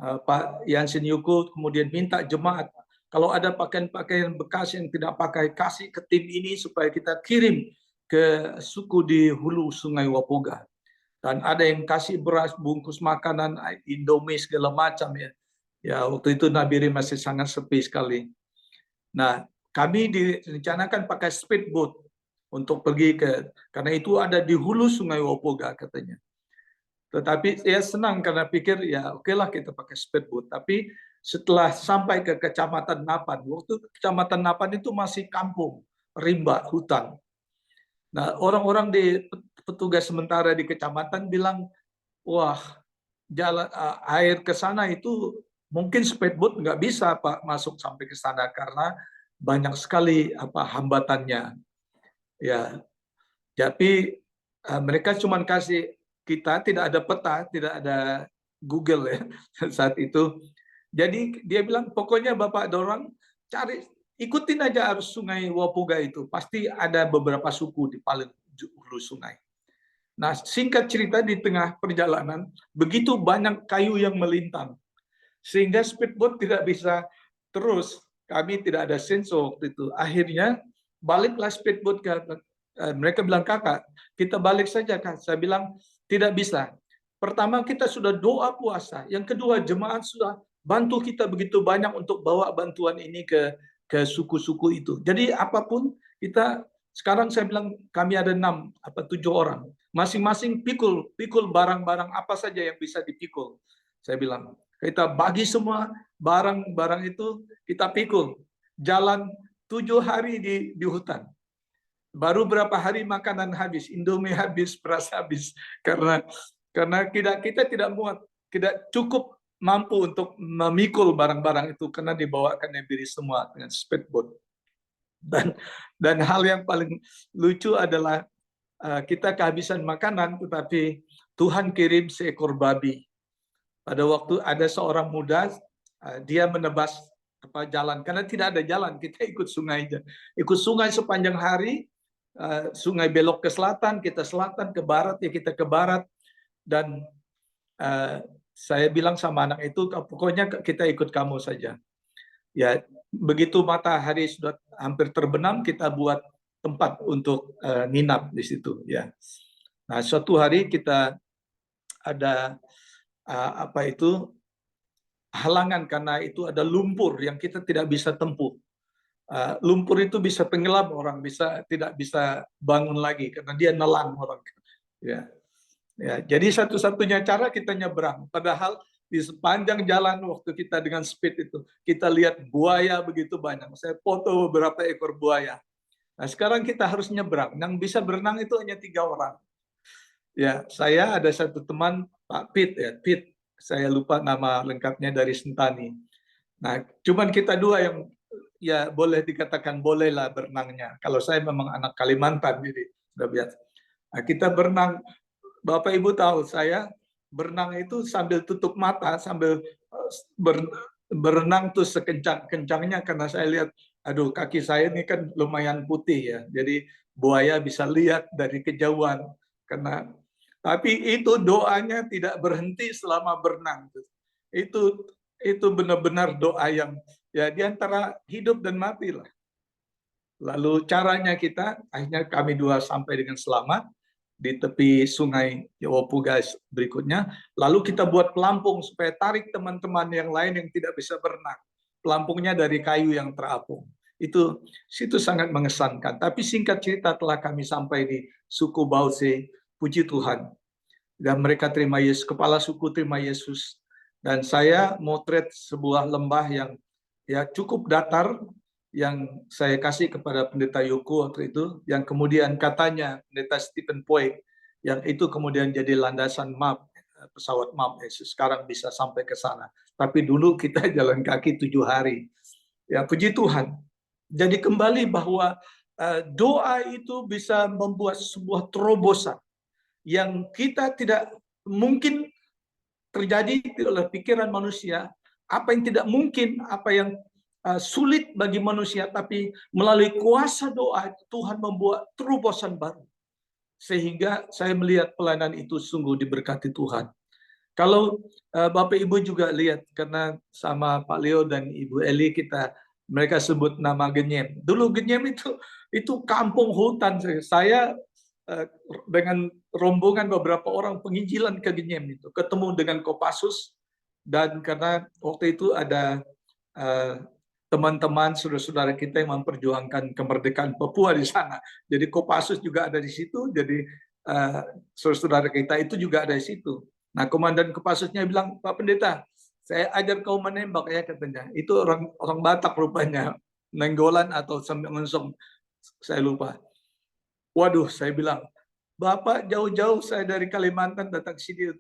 Pak Yansin Yuku kemudian minta jemaat, kalau ada pakaian-pakaian bekas yang tidak pakai, kasih ke tim ini supaya kita kirim ke suku di hulu Sungai Wapoga. Dan ada yang kasih beras, bungkus makanan, Indomie segala macam ya. Ya waktu itu Nabire masih sangat sepi sekali. Nah, kami direncanakan pakai speedboat untuk pergi karena itu ada di hulu Sungai Wapoga katanya. Tetapi saya senang karena pikir ya oke lah kita pakai speedboat. Tapi setelah sampai ke Kecamatan Napan, waktu Kecamatan Napan itu masih kampung, rimba, hutan. Nah, orang-orang di petugas sementara di kecamatan bilang, wah, jalan air ke sana itu mungkin speedboat nggak bisa Pak masuk sampai ke sana karena banyak sekali hambatannya. Ya, tapi mereka cuma kasih kita, tidak ada peta, tidak ada Google ya saat itu. Jadi dia bilang pokoknya Bapak dorong cari, ikutin aja arus Sungai Wapoga itu, pasti ada beberapa suku di paling hulu sungai. Nah, singkat cerita di tengah perjalanan begitu banyak kayu yang melintang sehingga speedboat tidak bisa terus. Kami tidak ada sensor waktu itu. Akhirnya baliklah speedboat ke mereka bilang, kakak kita balik saja Kak. Saya bilang tidak bisa. Pertama kita sudah doa puasa, yang kedua jemaat sudah bantu kita begitu banyak untuk bawa bantuan ini ke suku-suku itu. Jadi apapun kita sekarang saya bilang kami ada 7 orang, masing-masing pikul barang-barang apa saja yang bisa dipikul. Saya bilang kita bagi semua barang-barang itu, kita pikul. Jalan 7 hari di hutan. Baru berapa hari makanan habis, Indomie habis, beras habis, karena kita tidak muat, tidak cukup mampu untuk memikul barang-barang itu karena dibawakan Nabire semua dengan speedboat. Dan hal yang paling lucu adalah kita kehabisan makanan, tetapi Tuhan kirim seekor babi. Pada waktu ada seorang muda, dia menebas jalan karena tidak ada jalan, kita ikut sungai aja, ikut sungai sepanjang hari. Sungai belok ke selatan, kita selatan, ke barat ya kita ke barat. Dan saya bilang sama anak itu, pokoknya kita ikut kamu saja. Ya begitu matahari sudah hampir terbenam, kita buat tempat untuk nginap di situ ya. Nah, suatu hari kita ada halangan karena itu ada lumpur yang kita tidak bisa tempuh. Lumpur itu bisa tenggelam orang, tidak bisa bangun lagi karena dia nelan orang. Ya, jadi satu-satunya cara kita nyebrang. Padahal di sepanjang jalan waktu kita dengan speed itu, kita lihat buaya begitu banyak. Saya foto beberapa ekor buaya. Nah, sekarang kita harus nyebrang. Yang bisa berenang itu hanya 3 orang. Ya, saya ada satu teman Pak Pit ya, Pit. Saya lupa nama lengkapnya, dari Sentani. Nah, cuman kita 2 yang ya boleh dikatakan bolehlah berenangnya. Kalau saya memang anak Kalimantan, jadi sudah biasa. Nah, kita berenang, Bapak Ibu tahu saya berenang itu sambil tutup mata, sambil berenang tuh sekencang-kencangnya karena saya lihat, aduh kaki saya ini kan lumayan putih ya, jadi buaya bisa lihat dari kejauhan. Tapi itu doanya tidak berhenti selama berenang. Itu benar-benar doa yang ya di antara hidup dan mati lah. Lalu caranya kita, akhirnya kami 2 sampai dengan selamat di tepi sungai Wapoga berikutnya. Lalu kita buat pelampung supaya tarik teman-teman yang lain yang tidak bisa berenang. Pelampungnya dari kayu yang terapung. Situ sangat mengesankan. Tapi singkat cerita, telah kami sampai di suku Bause, puji Tuhan. Dan mereka terima Yesus, kepala suku terima Yesus. Dan saya motret sebuah lembah yang ya cukup datar, yang saya kasih kepada Pendeta Yoko waktu itu, yang kemudian katanya Pendeta Stephen Poig, yang itu kemudian jadi landasan map, pesawat map Yesus sekarang bisa sampai ke sana. Tapi dulu kita jalan kaki 7 hari. Ya puji Tuhan. Jadi kembali bahwa doa itu bisa membuat sebuah terobosan yang kita tidak mungkin terjadi oleh pikiran manusia, apa yang tidak mungkin, apa yang sulit bagi manusia, tapi melalui kuasa doa Tuhan membuat terobosan baru. sehingga saya melihat pelayanan itu sungguh diberkati Tuhan. Kalau Bapak Ibu juga lihat, karena sama Pak Leo dan Ibu Eli mereka sebut nama Genyem. Dulu Genyem itu kampung hutan. Saya dengan rombongan beberapa orang penginjilan ke Genyem itu ketemu dengan Kopassus, dan karena waktu itu ada teman-teman saudara-saudara kita yang memperjuangkan kemerdekaan Papua di sana. Jadi Kopassus juga ada di situ. Jadi saudara-saudara kita itu juga ada di situ. Nah, komandan Kopassusnya bilang, Pak Pendeta, saya ajar kau menembak ya, katanya. Itu orang Batak rupanya, Nenggolan atau Sembengensong, saya lupa. Waduh, saya bilang, Bapak jauh-jauh saya dari Kalimantan datang sini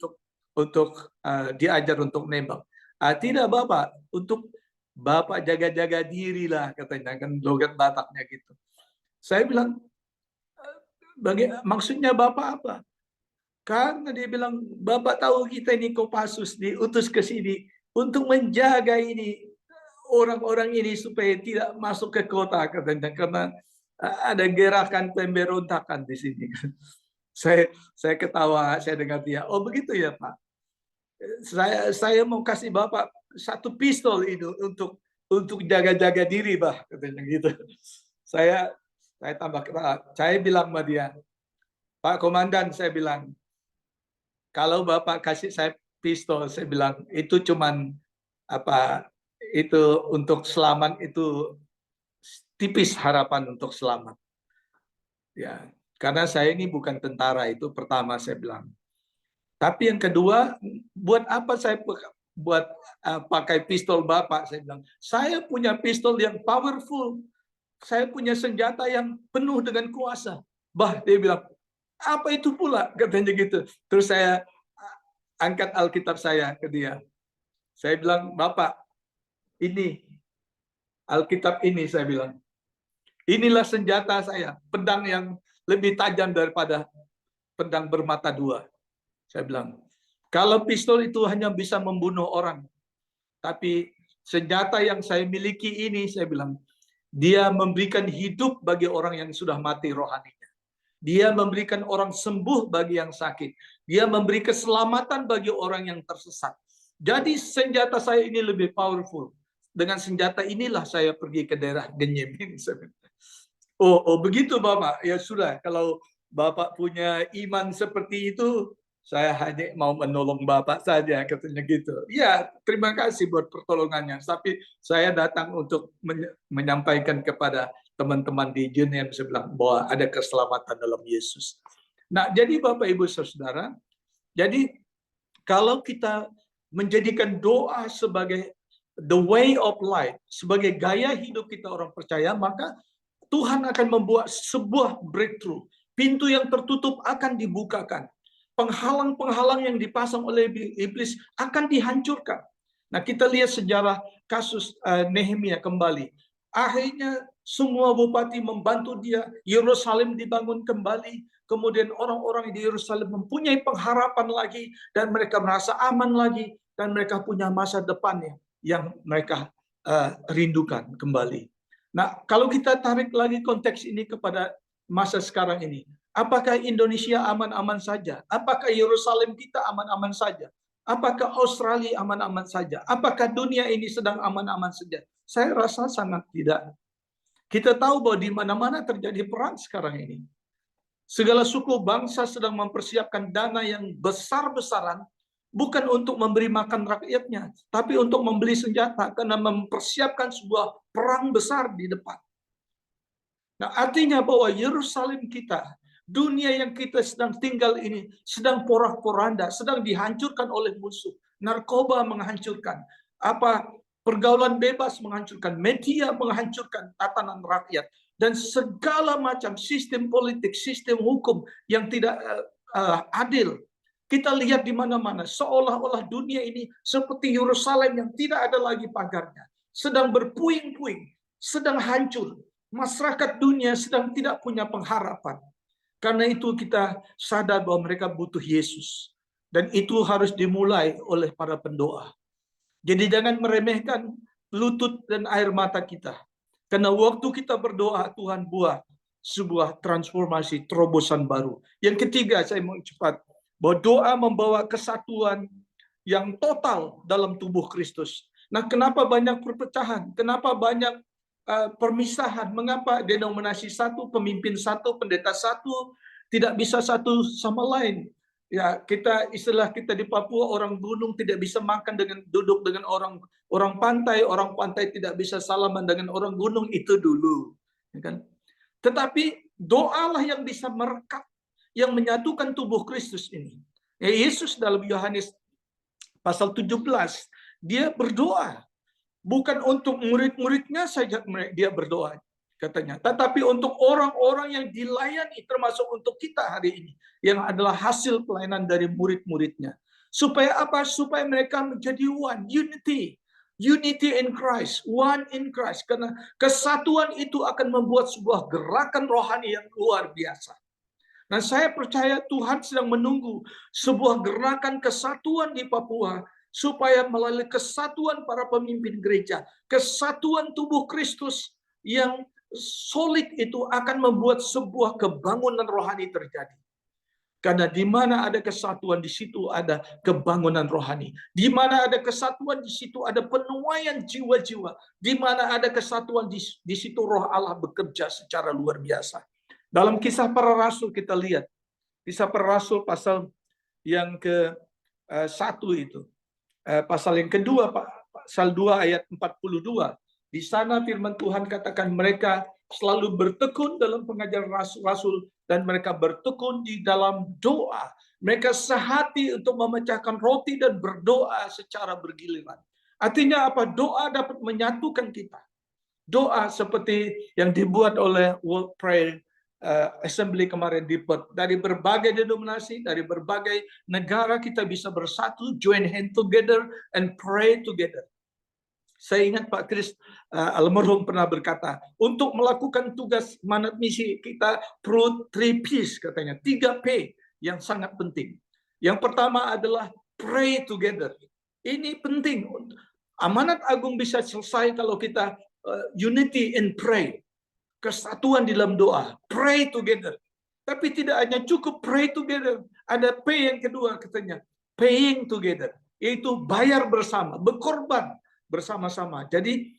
untuk diajar untuk nembak. Tidak Bapak, untuk Bapak jaga-jaga diri lah, katanya, kan logat Bataknya gitu. Saya bilang, maksudnya Bapak apa? Karena dia bilang, Bapak tahu kita ini Kopassus diutus ke sini untuk menjaga ini orang-orang ini supaya tidak masuk ke kota, katanya, karena ada gerakan pemberontakan di sini. Saya ketawa, saya dengar dia, oh begitu ya Pak. Saya mau kasih Bapak satu pistol itu untuk jaga-jaga diri, Pak, katanya gitu. Saya tambah ketawa. Saya bilang sama dia, Pak Komandan, saya bilang, kalau Bapak kasih saya pistol, saya bilang itu cuman itu untuk selamat, itu tipis harapan untuk selamat. Ya, karena saya ini bukan tentara, itu pertama saya bilang. Tapi yang kedua, buat apa saya pakai pistol Bapak? Saya bilang, saya punya pistol yang powerful. Saya punya senjata yang penuh dengan kuasa. Dia bilang, apa itu pula? Katanya gitu. Terus saya angkat Alkitab saya ke dia. Saya bilang, Bapak, ini Alkitab ini, saya bilang, inilah senjata saya, pedang yang lebih tajam daripada pedang bermata dua. Saya bilang, kalau pistol itu hanya bisa membunuh orang, tapi senjata yang saya miliki ini, saya bilang, dia memberikan hidup bagi orang yang sudah mati rohaninya. Dia memberikan orang sembuh bagi yang sakit. Dia memberi keselamatan bagi orang yang tersesat. Jadi senjata saya ini lebih powerful. Dengan senjata inilah saya pergi ke daerah Genyem. Oh begitu Bapak. Ya sudah, kalau Bapak punya iman seperti itu, saya hanya mau menolong Bapak saja, katanya gitu. Ya, terima kasih buat pertolongannya. Tapi saya datang untuk menyampaikan kepada teman-teman di Genyem, saya bilang bahwa ada keselamatan dalam Yesus. Nah, jadi Bapak Ibu Saudara, jadi kalau kita menjadikan doa sebagai the way of life, sebagai gaya hidup kita orang percaya, maka Tuhan akan membuat sebuah breakthrough. Pintu yang tertutup akan dibukakan. Penghalang-penghalang yang dipasang oleh iblis akan dihancurkan. Nah, kita lihat sejarah kasus Nehemia kembali. Akhirnya semua bupati membantu dia, Yerusalem dibangun kembali, kemudian orang-orang di Yerusalem mempunyai pengharapan lagi, dan mereka merasa aman lagi, dan mereka punya masa depannya yang mereka rindukan kembali. Nah, kalau kita tarik lagi konteks ini kepada masa sekarang ini, apakah Indonesia aman-aman saja? Apakah Yerusalem kita aman-aman saja? Apakah Australia aman-aman saja? Apakah dunia ini sedang aman-aman saja? Saya rasa sangat tidak. Kita tahu bahwa di mana-mana terjadi perang sekarang ini. Segala suku bangsa sedang mempersiapkan dana yang besar-besaran, bukan untuk memberi makan rakyatnya, tapi untuk membeli senjata, karena mempersiapkan sebuah perang besar di depan. Nah, artinya bahwa Yerusalem kita, dunia yang kita sedang tinggal ini, sedang porak-poranda, sedang dihancurkan oleh musuh. Narkoba menghancurkan, pergaulan bebas menghancurkan, media menghancurkan tatanan rakyat, dan segala macam sistem politik, sistem hukum yang tidak adil. Kita lihat di mana-mana, seolah-olah dunia ini seperti Yerusalem yang tidak ada lagi pagarnya, sedang berpuing-puing, sedang hancur. Masyarakat dunia sedang tidak punya pengharapan. Karena itu kita sadar bahwa mereka butuh Yesus. Dan itu harus dimulai oleh para pendoa. Jadi jangan meremehkan lutut dan air mata kita. Karena waktu kita berdoa, Tuhan buat sebuah transformasi, terobosan baru. Yang ketiga, saya mau cepat, bahwa doa membawa kesatuan yang total dalam tubuh Kristus. Nah, kenapa banyak perpecahan? Kenapa banyak permisahan? Mengapa denominasi satu, pemimpin satu, pendeta satu, tidak bisa satu sama lain? Ya, istilah kita di Papua, orang gunung tidak bisa makan duduk dengan orang pantai tidak bisa salaman dengan orang gunung, itu dulu, ya kan? Tetapi doalah yang bisa merekat, yang menyatukan tubuh Kristus ini. Yesus dalam Yohanes pasal 17, dia berdoa. Bukan untuk murid-muridnya saja dia berdoa, katanya. Tetapi untuk orang-orang yang dilayani, termasuk untuk kita hari ini, yang adalah hasil pelayanan dari murid-muridnya. Supaya apa? Supaya mereka menjadi one, unity. Unity in Christ, one in Christ. Karena kesatuan itu akan membuat sebuah gerakan rohani yang luar biasa. Nah, saya percaya Tuhan sedang menunggu sebuah gerakan kesatuan di Papua, supaya melalui kesatuan para pemimpin gereja, kesatuan tubuh Kristus yang solid itu akan membuat sebuah kebangunan rohani terjadi. Karena di mana ada kesatuan, di situ ada kebangunan rohani. Di mana ada kesatuan, di situ ada penuaian jiwa-jiwa. Di mana ada kesatuan, di situ Roh Allah bekerja secara luar biasa. Dalam Kisah Para Rasul kita lihat, Kisah Para Rasul pasal yang ke-1 itu. Pasal yang kedua, pasal 2 ayat 42. Di sana firman Tuhan katakan mereka selalu bertekun dalam pengajaran rasul-rasul dan mereka bertekun di dalam doa. Mereka sehati untuk memecahkan roti dan berdoa secara bergiliran. Artinya apa? Doa dapat menyatukan kita. Doa seperti yang dibuat oleh World Prayer Assembly kemarin di Perth. Dari berbagai denominasi, dari berbagai negara kita bisa bersatu, join hand together and pray together. Saya ingat Pak Kris almarhum pernah berkata, untuk melakukan tugas manat misi kita perlu 3Ps katanya, 3P yang sangat penting. Yang pertama adalah pray together. Ini penting. Amanat agung bisa selesai kalau kita unity in pray. Kesatuan di dalam doa, pray together. Tapi tidak hanya cukup pray together, ada P yang kedua katanya, paying together, yaitu bayar bersama, berkorban bersama-sama. Jadi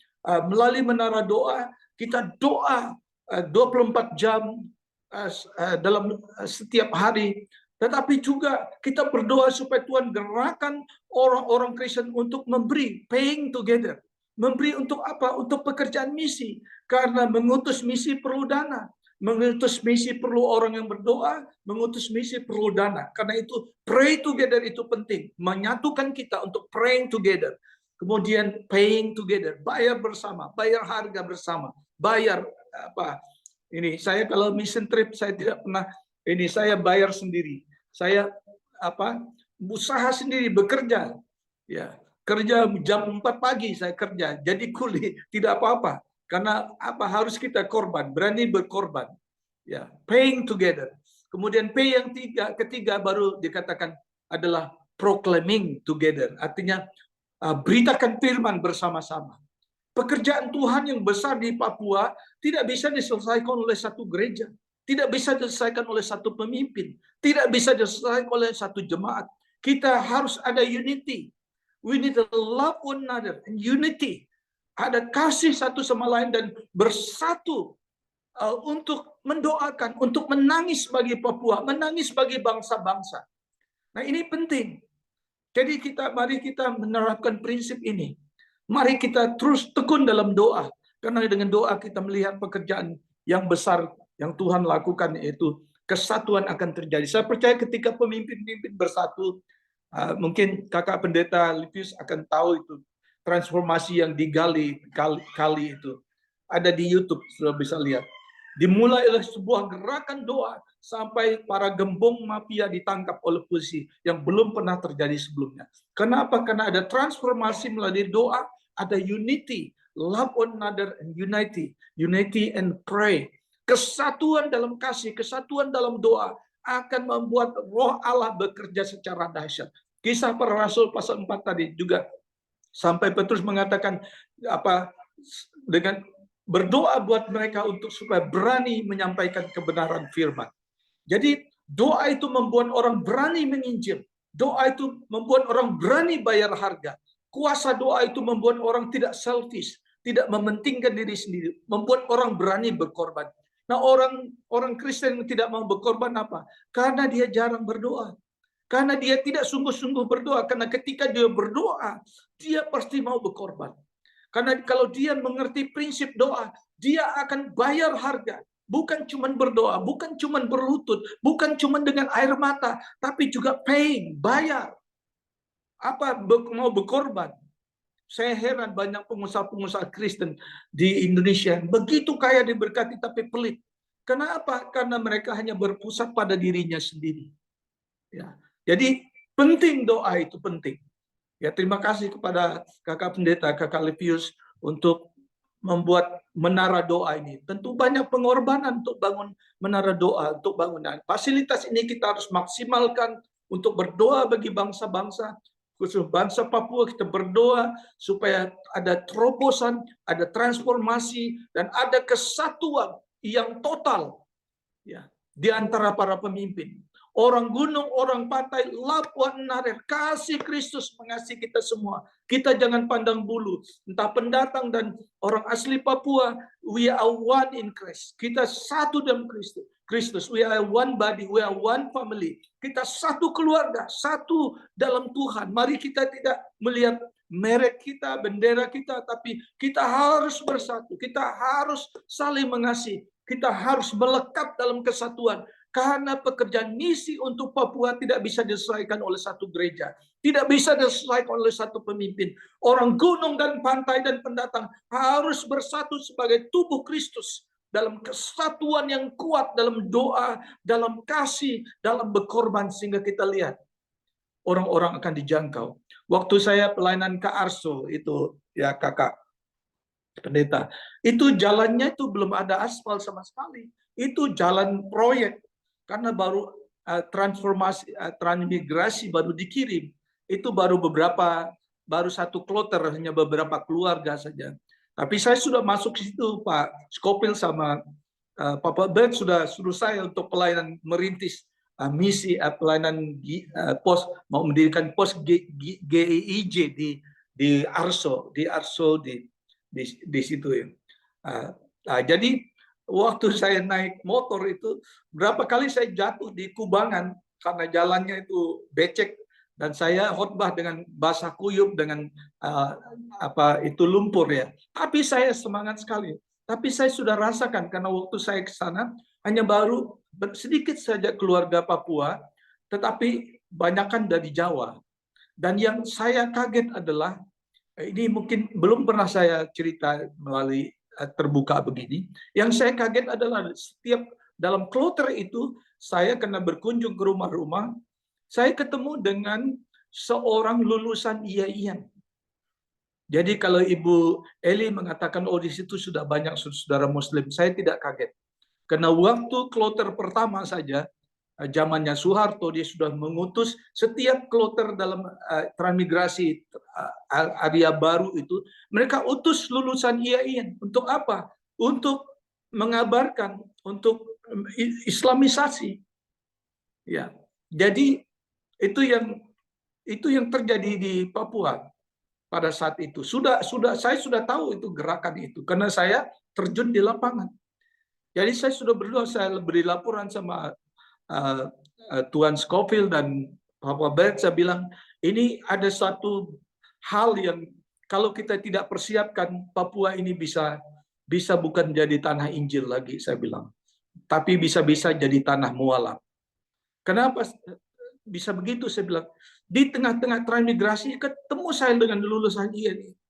melalui menara doa, kita doa 24 jam dalam setiap hari. Tetapi juga kita berdoa supaya Tuhan gerakan orang-orang Kristen untuk memberi, paying together. Memberi untuk apa? Untuk pekerjaan misi. Karena mengutus misi perlu dana. Mengutus misi perlu orang yang berdoa, mengutus misi perlu dana. Karena itu pray together itu penting. Menyatukan kita untuk praying together. Kemudian paying together, bayar bersama, bayar harga bersama, bayar apa? Ini saya kalau mission trip saya tidak pernah ini, saya bayar sendiri. Saya usaha sendiri, bekerja. Ya, kerja jam 4 pagi saya kerja, jadi kuli, tidak apa-apa. Karena apa, harus kita korban, berani berkorban. Ya, paying together. Kemudian P yang ketiga baru dikatakan adalah proclaiming together. Artinya beritakan firman bersama-sama. Pekerjaan Tuhan yang besar di Papua tidak bisa diselesaikan oleh satu gereja, tidak bisa diselesaikan oleh satu pemimpin, tidak bisa diselesaikan oleh satu jemaat. Kita harus ada unity. We need to love one another and unity. Ada kasih satu sama lain dan bersatu untuk mendoakan, untuk menangis bagi Papua, menangis bagi bangsa-bangsa. Nah, ini penting. Jadi mari kita menerapkan prinsip ini. Mari kita terus tekun dalam doa. Karena dengan doa kita melihat pekerjaan yang besar yang Tuhan lakukan, yaitu kesatuan akan terjadi. Saya percaya ketika pemimpin-pemimpin bersatu, mungkin kakak pendeta Livius akan tahu itu transformasi yang digali kali itu. Ada di YouTube, sudah bisa lihat. Dimulai oleh sebuah gerakan doa sampai para gembong mafia ditangkap oleh polisi yang belum pernah terjadi sebelumnya. Kenapa? Karena ada transformasi melalui doa, ada unity, love one another and unity and pray. Kesatuan dalam kasih, kesatuan dalam doa akan membuat Roh Allah bekerja secara dahsyat. Kisah Para Rasul pasal 4 tadi juga sampai Petrus mengatakan dengan Berdoa buat mereka untuk supaya berani menyampaikan kebenaran firman. Jadi doa itu membuat orang berani menginjil. Doa itu membuat orang berani bayar harga. Kuasa doa itu membuat orang tidak selfish, tidak mementingkan diri sendiri, membuat orang berani berkorban. Nah, orang Kristen yang tidak mau berkorban apa? Karena dia jarang berdoa. Karena dia tidak sungguh-sungguh berdoa. Karena ketika dia berdoa, dia pasti mau berkorban. Karena kalau dia mengerti prinsip doa, dia akan bayar harga. Bukan cuma berdoa, bukan cuma berlutut, bukan cuma dengan air mata, tapi juga paying, bayar. Apa mau berkorban? Saya heran banyak pengusaha-pengusaha Kristen di Indonesia begitu kaya diberkati tapi pelit. Kenapa? Karena mereka hanya berpusat pada dirinya sendiri. Ya. Jadi penting doa itu penting. Ya, terima kasih kepada Kakak Pendeta, Kakak Lepius untuk membuat menara doa ini. Tentu banyak pengorbanan untuk bangun menara doa, untuk bangunan. Fasilitas ini kita harus maksimalkan untuk berdoa bagi bangsa-bangsa, khusus bangsa Papua. Kita berdoa supaya ada terobosan, ada transformasi, dan ada kesatuan yang total ya di antara para pemimpin. Orang gunung, orang pantai, Lapuan Narer, kasih Kristus mengasihi kita semua. Kita jangan pandang bulu. Entah pendatang dan orang asli Papua, we are one in Christ. Kita satu dalam Kristus. We are one body, we are one family. Kita satu keluarga, satu dalam Tuhan. Mari kita tidak melihat merek kita, bendera kita, tapi kita harus bersatu. Kita harus saling mengasihi. Kita harus melekat dalam kesatuan. Karena pekerjaan misi untuk Papua tidak bisa diselesaikan oleh satu gereja. Tidak bisa diselesaikan oleh satu pemimpin. Orang gunung dan pantai dan pendatang harus bersatu sebagai tubuh Kristus. Dalam kesatuan yang kuat, dalam doa, dalam kasih, dalam berkorban. Sehingga kita lihat orang-orang akan dijangkau. Waktu saya pelayanan ke Arso, itu ya Kakak Pendeta, itu jalannya itu belum ada aspal sama sekali. Itu jalan proyek. Karena baru transmigrasi baru dikirim, itu baru satu kloter, hanya beberapa keluarga saja. Tapi saya sudah masuk ke situ, Pak Skopil sama Papa Bert sudah suruh saya untuk pelayanan merintis misi pelayanan pos, mau mendirikan pos GIIJ di Arso, di situ ya. Jadi waktu saya naik motor itu berapa kali saya jatuh di kubangan karena jalannya itu becek dan saya khotbah dengan basah kuyup dengan itu lumpur ya. Tapi saya semangat sekali. Tapi saya sudah rasakan karena waktu saya ke sana hanya baru sedikit saja keluarga Papua, tetapi banyakkan dari Jawa. Dan yang saya kaget adalah ini mungkin belum pernah saya cerita melalui terbuka begini. Yang saya kaget adalah setiap dalam kloter itu saya kena berkunjung ke rumah-rumah, saya ketemu dengan seorang lulusan IAIN. Jadi kalau Ibu Eli mengatakan oh di situ sudah banyak saudara Muslim, saya tidak kaget. Karena waktu kloter pertama saja zamannya Soeharto dia sudah mengutus setiap kloter dalam transmigrasi area baru itu mereka utus lulusan IAIN untuk apa? Untuk mengabarkan untuk Islamisasi. Ya. Jadi itu yang terjadi di Papua pada saat itu. Saya sudah tahu itu gerakan itu karena saya terjun di lapangan. Jadi saya sudah berdoa, saya beri laporan sama Tuan Scofield dan Papa Bert, saya bilang ini ada satu hal yang kalau kita tidak persiapkan Papua ini bisa bukan jadi tanah Injil lagi, saya bilang, tapi bisa jadi tanah mualaf. Kenapa bisa begitu? Saya bilang di tengah-tengah transmigrasi ketemu saya dengan lulusan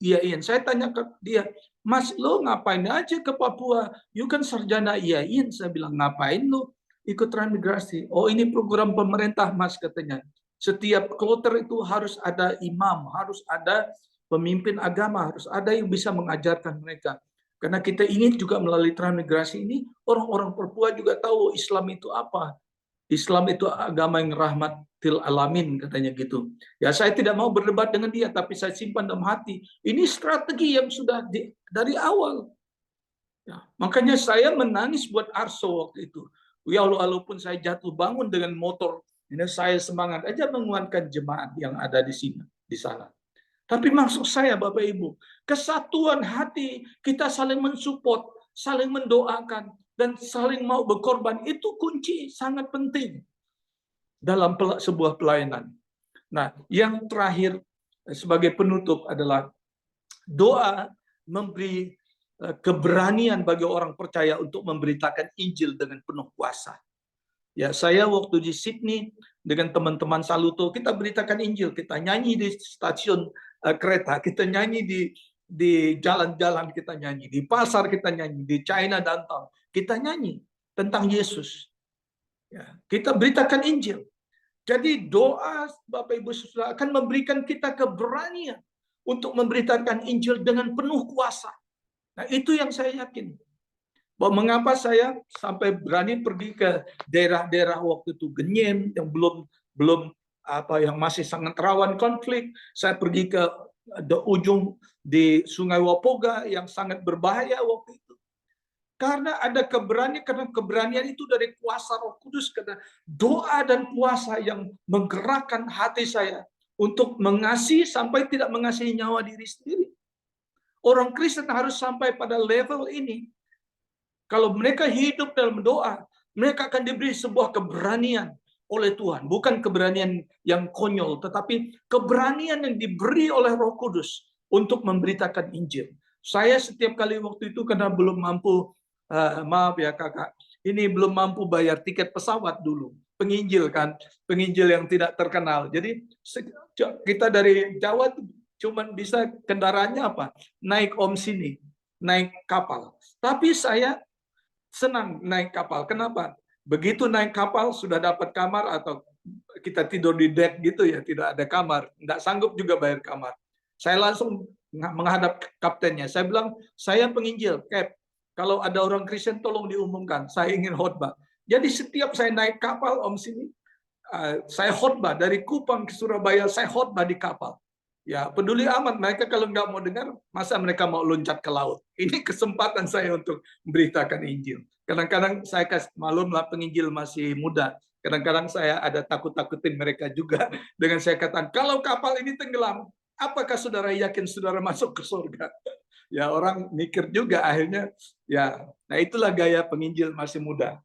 IAIN. Saya tanya ke dia, Mas, lo ngapain aja ke Papua? You kan sarjana IAIN. Saya bilang, ngapain lo ikut transmigrasi? Oh, ini program pemerintah, Mas, katanya. Setiap kloter itu harus ada imam, harus ada pemimpin agama, harus ada yang bisa mengajarkan mereka. Karena kita ingin juga melalui transmigrasi ini, orang-orang Papua juga tahu Islam itu apa. Islam itu agama yang rahmatil alamin, katanya gitu. Ya saya tidak mau berdebat dengan dia, tapi saya simpan dalam hati. Ini strategi yang sudah dari awal. Ya, makanya saya menangis buat Arso waktu itu. Ya, walaupun saya jatuh bangun dengan motor, ini saya semangat aja menguatkan jemaat yang ada di sini, di sana. Tapi maksud saya, Bapak Ibu, kesatuan hati, kita saling mensupport, saling mendoakan, dan saling mau berkorban, itu kunci sangat penting dalam sebuah pelayanan. Nah, yang terakhir sebagai penutup adalah doa memberi keberanian bagi orang percaya untuk memberitakan Injil dengan penuh kuasa. Ya, saya waktu di Sydney dengan teman-teman Saluto, kita beritakan Injil, kita nyanyi di stasiun kereta, kita nyanyi di jalan-jalan, kita nyanyi di pasar, kita nyanyi di China downtown, kita nyanyi tentang Yesus. Ya, kita beritakan Injil. Jadi doa Bapak Ibu Saudara akan memberikan kita keberanian untuk memberitakan Injil dengan penuh kuasa. Nah, itu yang saya yakin. Bahwa mengapa saya sampai berani pergi ke daerah-daerah waktu itu Genyem yang belum yang masih sangat rawan konflik. Saya pergi ke ujung di Sungai Wapoga yang sangat berbahaya waktu itu. Karena ada keberanian, karena keberanian itu dari kuasa Roh Kudus, karena doa dan puasa yang menggerakkan hati saya untuk mengasihi sampai tidak mengasihi nyawa diri sendiri. Orang Kristen harus sampai pada level ini. Kalau mereka hidup dalam doa, mereka akan diberi sebuah keberanian oleh Tuhan. Bukan keberanian yang konyol, tetapi keberanian yang diberi oleh Roh Kudus untuk memberitakan Injil. Saya setiap kali waktu itu karena belum mampu, maaf ya kakak, ini belum mampu bayar tiket pesawat dulu. Penginjil kan, penginjil yang tidak terkenal. Jadi kita dari Jawa cuman bisa kendaraannya apa? Naik om sini, naik kapal. Tapi saya senang naik kapal. Kenapa? Begitu naik kapal sudah dapat kamar atau kita tidur di deck gitu ya, tidak ada kamar, tidak sanggup juga bayar kamar. Saya langsung menghadap kaptennya. Saya bilang, saya penginjil, Cap. Kalau ada orang Kristen tolong diumumkan, saya ingin khotbah. Jadi setiap saya naik kapal om sini, saya khotbah dari Kupang ke Surabaya, saya khotbah di kapal. Ya, peduli amat mereka kalau nggak mau dengar, masa mereka mau loncat ke laut. Ini kesempatan saya untuk memberitakan Injil. Kadang-kadang saya kasih malum lah, penginjil masih muda. Kadang-kadang saya ada takut-takutin mereka juga dengan saya katakan, kalau kapal ini tenggelam, apakah saudara yakin saudara masuk ke surga? Ya, orang mikir juga akhirnya. Ya, nah itulah gaya penginjil masih muda.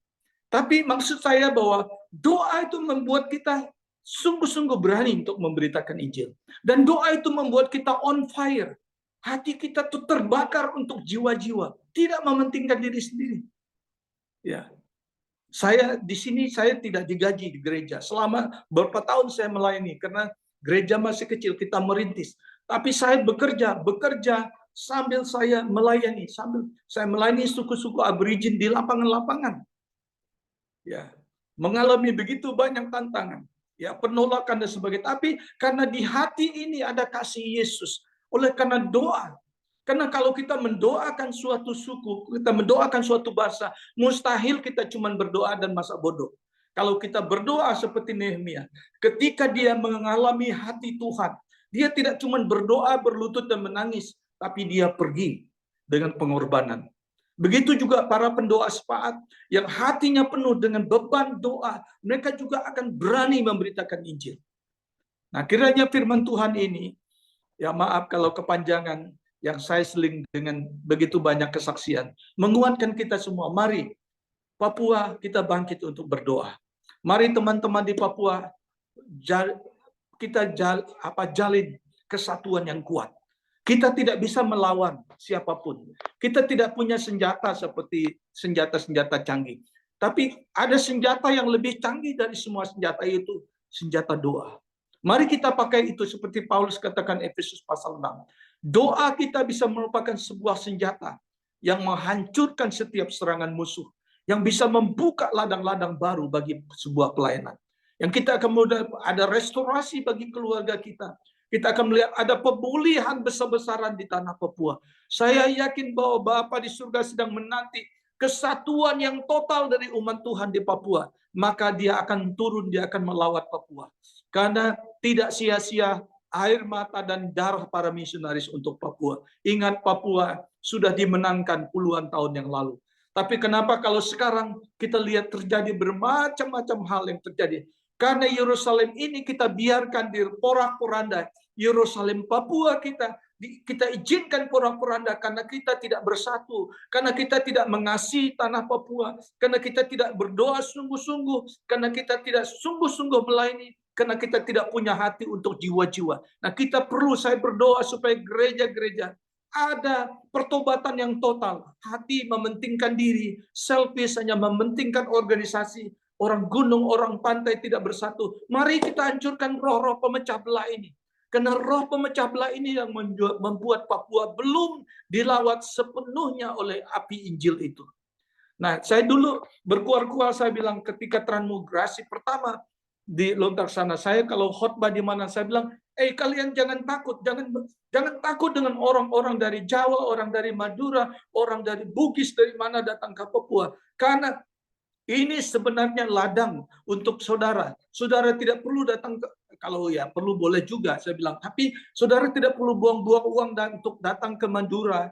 Tapi maksud saya bahwa doa itu membuat kita sungguh-sungguh berani untuk memberitakan Injil. Dan doa itu membuat kita on fire. Hati kita tuh terbakar untuk jiwa-jiwa. Tidak mementingkan diri sendiri. Ya, saya di sini saya tidak digaji di gereja. Selama beberapa tahun saya melayani karena gereja masih kecil, kita merintis. Tapi saya bekerja sambil saya melayani, sambil saya melayani suku-suku Aborigin di lapangan-lapangan. Ya, mengalami begitu banyak tantangan, ya penolakan dan sebagainya. Tapi karena di hati ini ada kasih Yesus, oleh karena doa. Karena kalau kita mendoakan suatu suku, kita mendoakan suatu bangsa, mustahil kita cuma berdoa dan masa bodoh. Kalau kita berdoa seperti Nehemia, ketika dia mengalami hati Tuhan, dia tidak cuma berdoa, berlutut dan menangis, tapi dia pergi dengan pengorbanan. Begitu juga para pendoa sepaat yang hatinya penuh dengan beban doa, mereka juga akan berani memberitakan Injil. Nah, kiranya firman Tuhan ini, ya maaf kalau kepanjangan, yang saya seling dengan begitu banyak kesaksian, menguatkan kita semua. Mari Papua kita bangkit untuk berdoa. Mari teman-teman di Papua kita jalin kesatuan yang kuat. Kita tidak bisa melawan siapapun. Kita tidak punya senjata seperti senjata-senjata canggih. Tapi ada senjata yang lebih canggih dari semua senjata itu, senjata doa. Mari kita pakai itu seperti Paulus katakan Efesus pasal 6. Doa kita bisa merupakan sebuah senjata yang menghancurkan setiap serangan musuh, yang bisa membuka ladang-ladang baru bagi sebuah pelayanan. Yang kita akan ada restorasi bagi keluarga kita. Kita akan melihat ada pemulihan besar-besaran di tanah Papua. Saya yakin bahwa Bapa di surga sedang menanti kesatuan yang total dari umat Tuhan di Papua. Maka dia akan turun, dia akan melawat Papua. Karena tidak sia-sia air mata dan darah para misionaris untuk Papua. Ingat, Papua sudah dimenangkan puluhan tahun yang lalu. Tapi kenapa kalau sekarang kita lihat terjadi bermacam-macam hal yang terjadi? Karena Yerusalem ini kita biarkan diporak-poranda. Yerusalem Papua kita izinkan porak-poranda karena kita tidak bersatu, karena kita tidak mengasihi tanah Papua, karena kita tidak berdoa sungguh-sungguh, karena kita tidak sungguh-sungguh melayani, karena kita tidak punya hati untuk jiwa-jiwa. Nah, saya berdoa supaya gereja-gereja ada pertobatan yang total. Hati mementingkan diri, selfish hanya mementingkan organisasi. Orang gunung, orang pantai tidak bersatu. Mari kita hancurkan roh-roh pemecah belah ini. Karena roh pemecah belah ini yang membuat Papua belum dilawat sepenuhnya oleh api Injil itu. Nah, saya dulu berkuar-kuar, saya bilang ketika transmigrasi pertama di Lontar sana, saya kalau khotbah di mana saya bilang, kalian jangan takut, jangan takut dengan orang-orang dari Jawa, orang dari Madura, orang dari Bugis, dari mana datang ke Papua. Karena ini sebenarnya ladang untuk saudara. Saudara tidak perlu datang kalau ya perlu boleh juga saya bilang. Tapi saudara tidak perlu buang-buang uang untuk datang ke Madura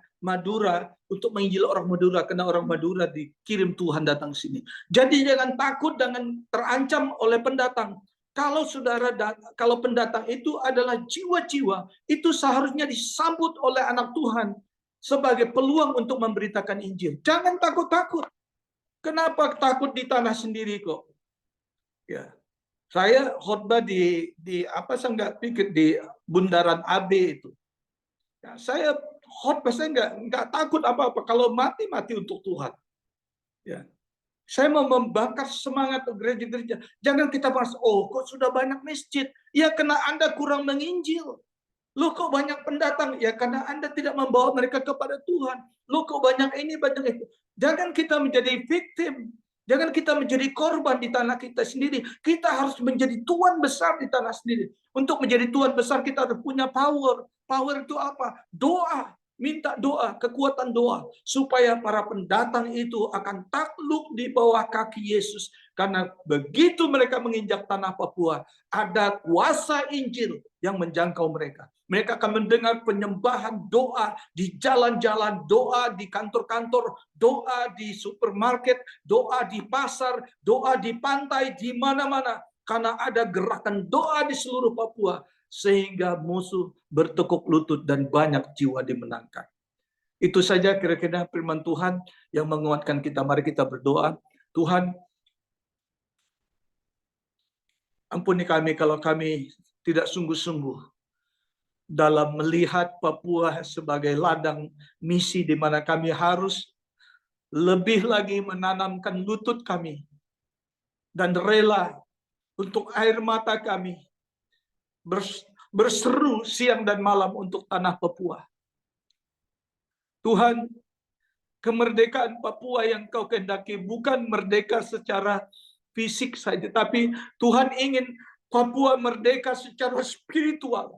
untuk menginjil orang Madura, karena orang Madura dikirim Tuhan datang sini. Jadi jangan takut, jangan terancam oleh pendatang. Kalau pendatang itu adalah jiwa-jiwa, itu seharusnya disambut oleh anak Tuhan sebagai peluang untuk memberitakan Injil. Jangan takut-takut. Kenapa takut di tanah sendiri kok? Ya, saya khotbah di apa, saya nggak pikir di Bundaran AB itu. Ya, saya khotbah, saya nggak takut apa-apa. Kalau mati untuk Tuhan. Ya, saya mau membakar semangat gereja-gereja. Jangan kita bahas, kok sudah banyak masjid. Ya, karena Anda kurang menginjil. Loh, kok banyak pendatang? Ya, karena Anda tidak membawa mereka kepada Tuhan. Loh, kok banyak ini, banyak itu. Jangan kita menjadi victim. Jangan kita menjadi korban di tanah kita sendiri. Kita harus menjadi tuan besar di tanah sendiri. Untuk menjadi tuan besar kita harus punya power. Power itu apa? Doa. Minta doa, kekuatan doa. Supaya para pendatang itu akan takluk di bawah kaki Yesus. Karena begitu mereka menginjak tanah Papua, ada kuasa Injil yang menjangkau mereka. Mereka akan mendengar penyembahan, doa di jalan-jalan, doa di kantor-kantor, doa di supermarket, doa di pasar, doa di pantai, di mana-mana. Karena ada gerakan doa di seluruh Papua, sehingga musuh bertekuk lutut dan banyak jiwa dimenangkan. Itu saja kira-kira firman Tuhan yang menguatkan kita. Mari kita berdoa. Tuhan, ampuni kami kalau kami tidak sungguh-sungguh dalam melihat Papua sebagai ladang misi di mana kami harus lebih lagi menanamkan lutut kami dan rela untuk air mata kami berseru siang dan malam untuk tanah Papua. Tuhan, kemerdekaan Papua yang Kau kehendaki bukan merdeka secara fisik saja, tapi Tuhan ingin Papua merdeka secara spiritual.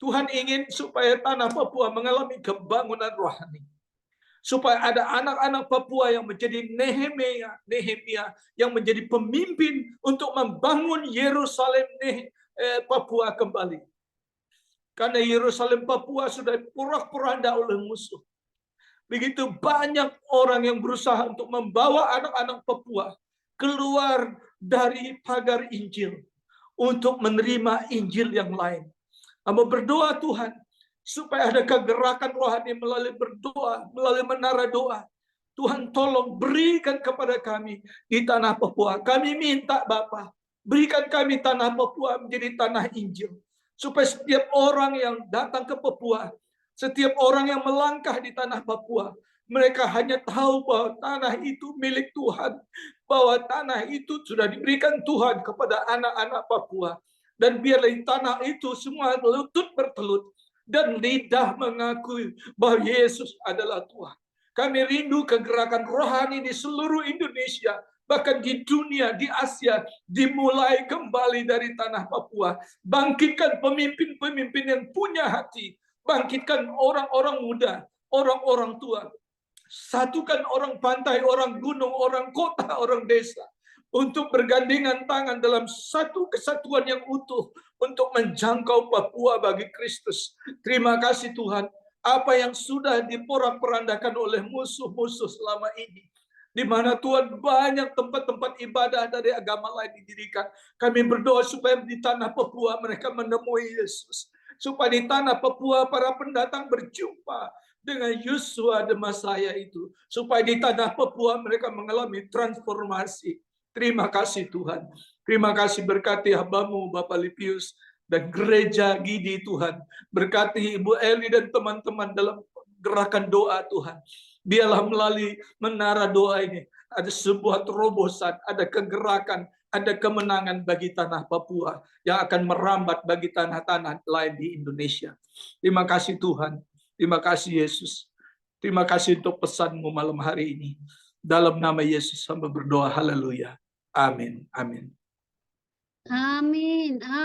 Tuhan ingin supaya tanah Papua mengalami kebangunan rohani. Supaya ada anak-anak Papua yang menjadi Nehemia yang menjadi pemimpin untuk membangun Yerusalem Papua kembali. Karena Yerusalem Papua sudah porak-poranda oleh musuh. Begitu banyak orang yang berusaha untuk membawa anak-anak Papua keluar dari pagar Injil untuk menerima Injil yang lain. Hamba berdoa Tuhan, supaya ada kegerakan rohani melalui berdoa, melalui menara doa. Tuhan tolong berikan kepada kami di tanah Papua. Kami minta Bapa, berikan kami tanah Papua menjadi tanah Injil. Supaya setiap orang yang datang ke Papua, setiap orang yang melangkah di tanah Papua, mereka hanya tahu bahwa tanah itu milik Tuhan. Bahwa tanah itu sudah diberikan Tuhan kepada anak-anak Papua. Dan biarlah di tanah itu semua lutut bertelut dan lidah mengakui bahwa Yesus adalah Tuhan. Kami rindu kegerakan rohani di seluruh Indonesia, bahkan di dunia, di Asia, dimulai kembali dari tanah Papua. Bangkitkan pemimpin-pemimpin yang punya hati. Bangkitkan orang-orang muda, orang-orang tua. Satukan orang pantai, orang gunung, orang kota, orang desa. Untuk bergandengan tangan dalam satu kesatuan yang utuh. untuk menjangkau Papua bagi Kristus. Terima kasih Tuhan, apa yang sudah diporak-porandakan oleh musuh-musuh selama ini, di mana Tuhan banyak tempat-tempat ibadah dari agama lain didirikan. Kami berdoa supaya di tanah Papua mereka menemui Yesus. Supaya di tanah Papua para pendatang berjumpa dengan Yosua Demasaya itu. Supaya di tanah Papua mereka mengalami transformasi. Terima kasih Tuhan. Terima kasih, berkati hambamu Bapak Lipius dan gereja Gidi Tuhan. Berkati Ibu Eli dan teman-teman dalam gerakan doa Tuhan. Biarlah melalui menara doa ini ada sebuah terobosan, ada kegerakan, ada kemenangan bagi tanah Papua yang akan merambat bagi tanah-tanah lain di Indonesia. Terima kasih Tuhan. Terima kasih Yesus. Terima kasih untuk pesanmu malam hari ini. Dalam nama Yesus hamba berdoa. Haleluya. Amin. Amin. Amin.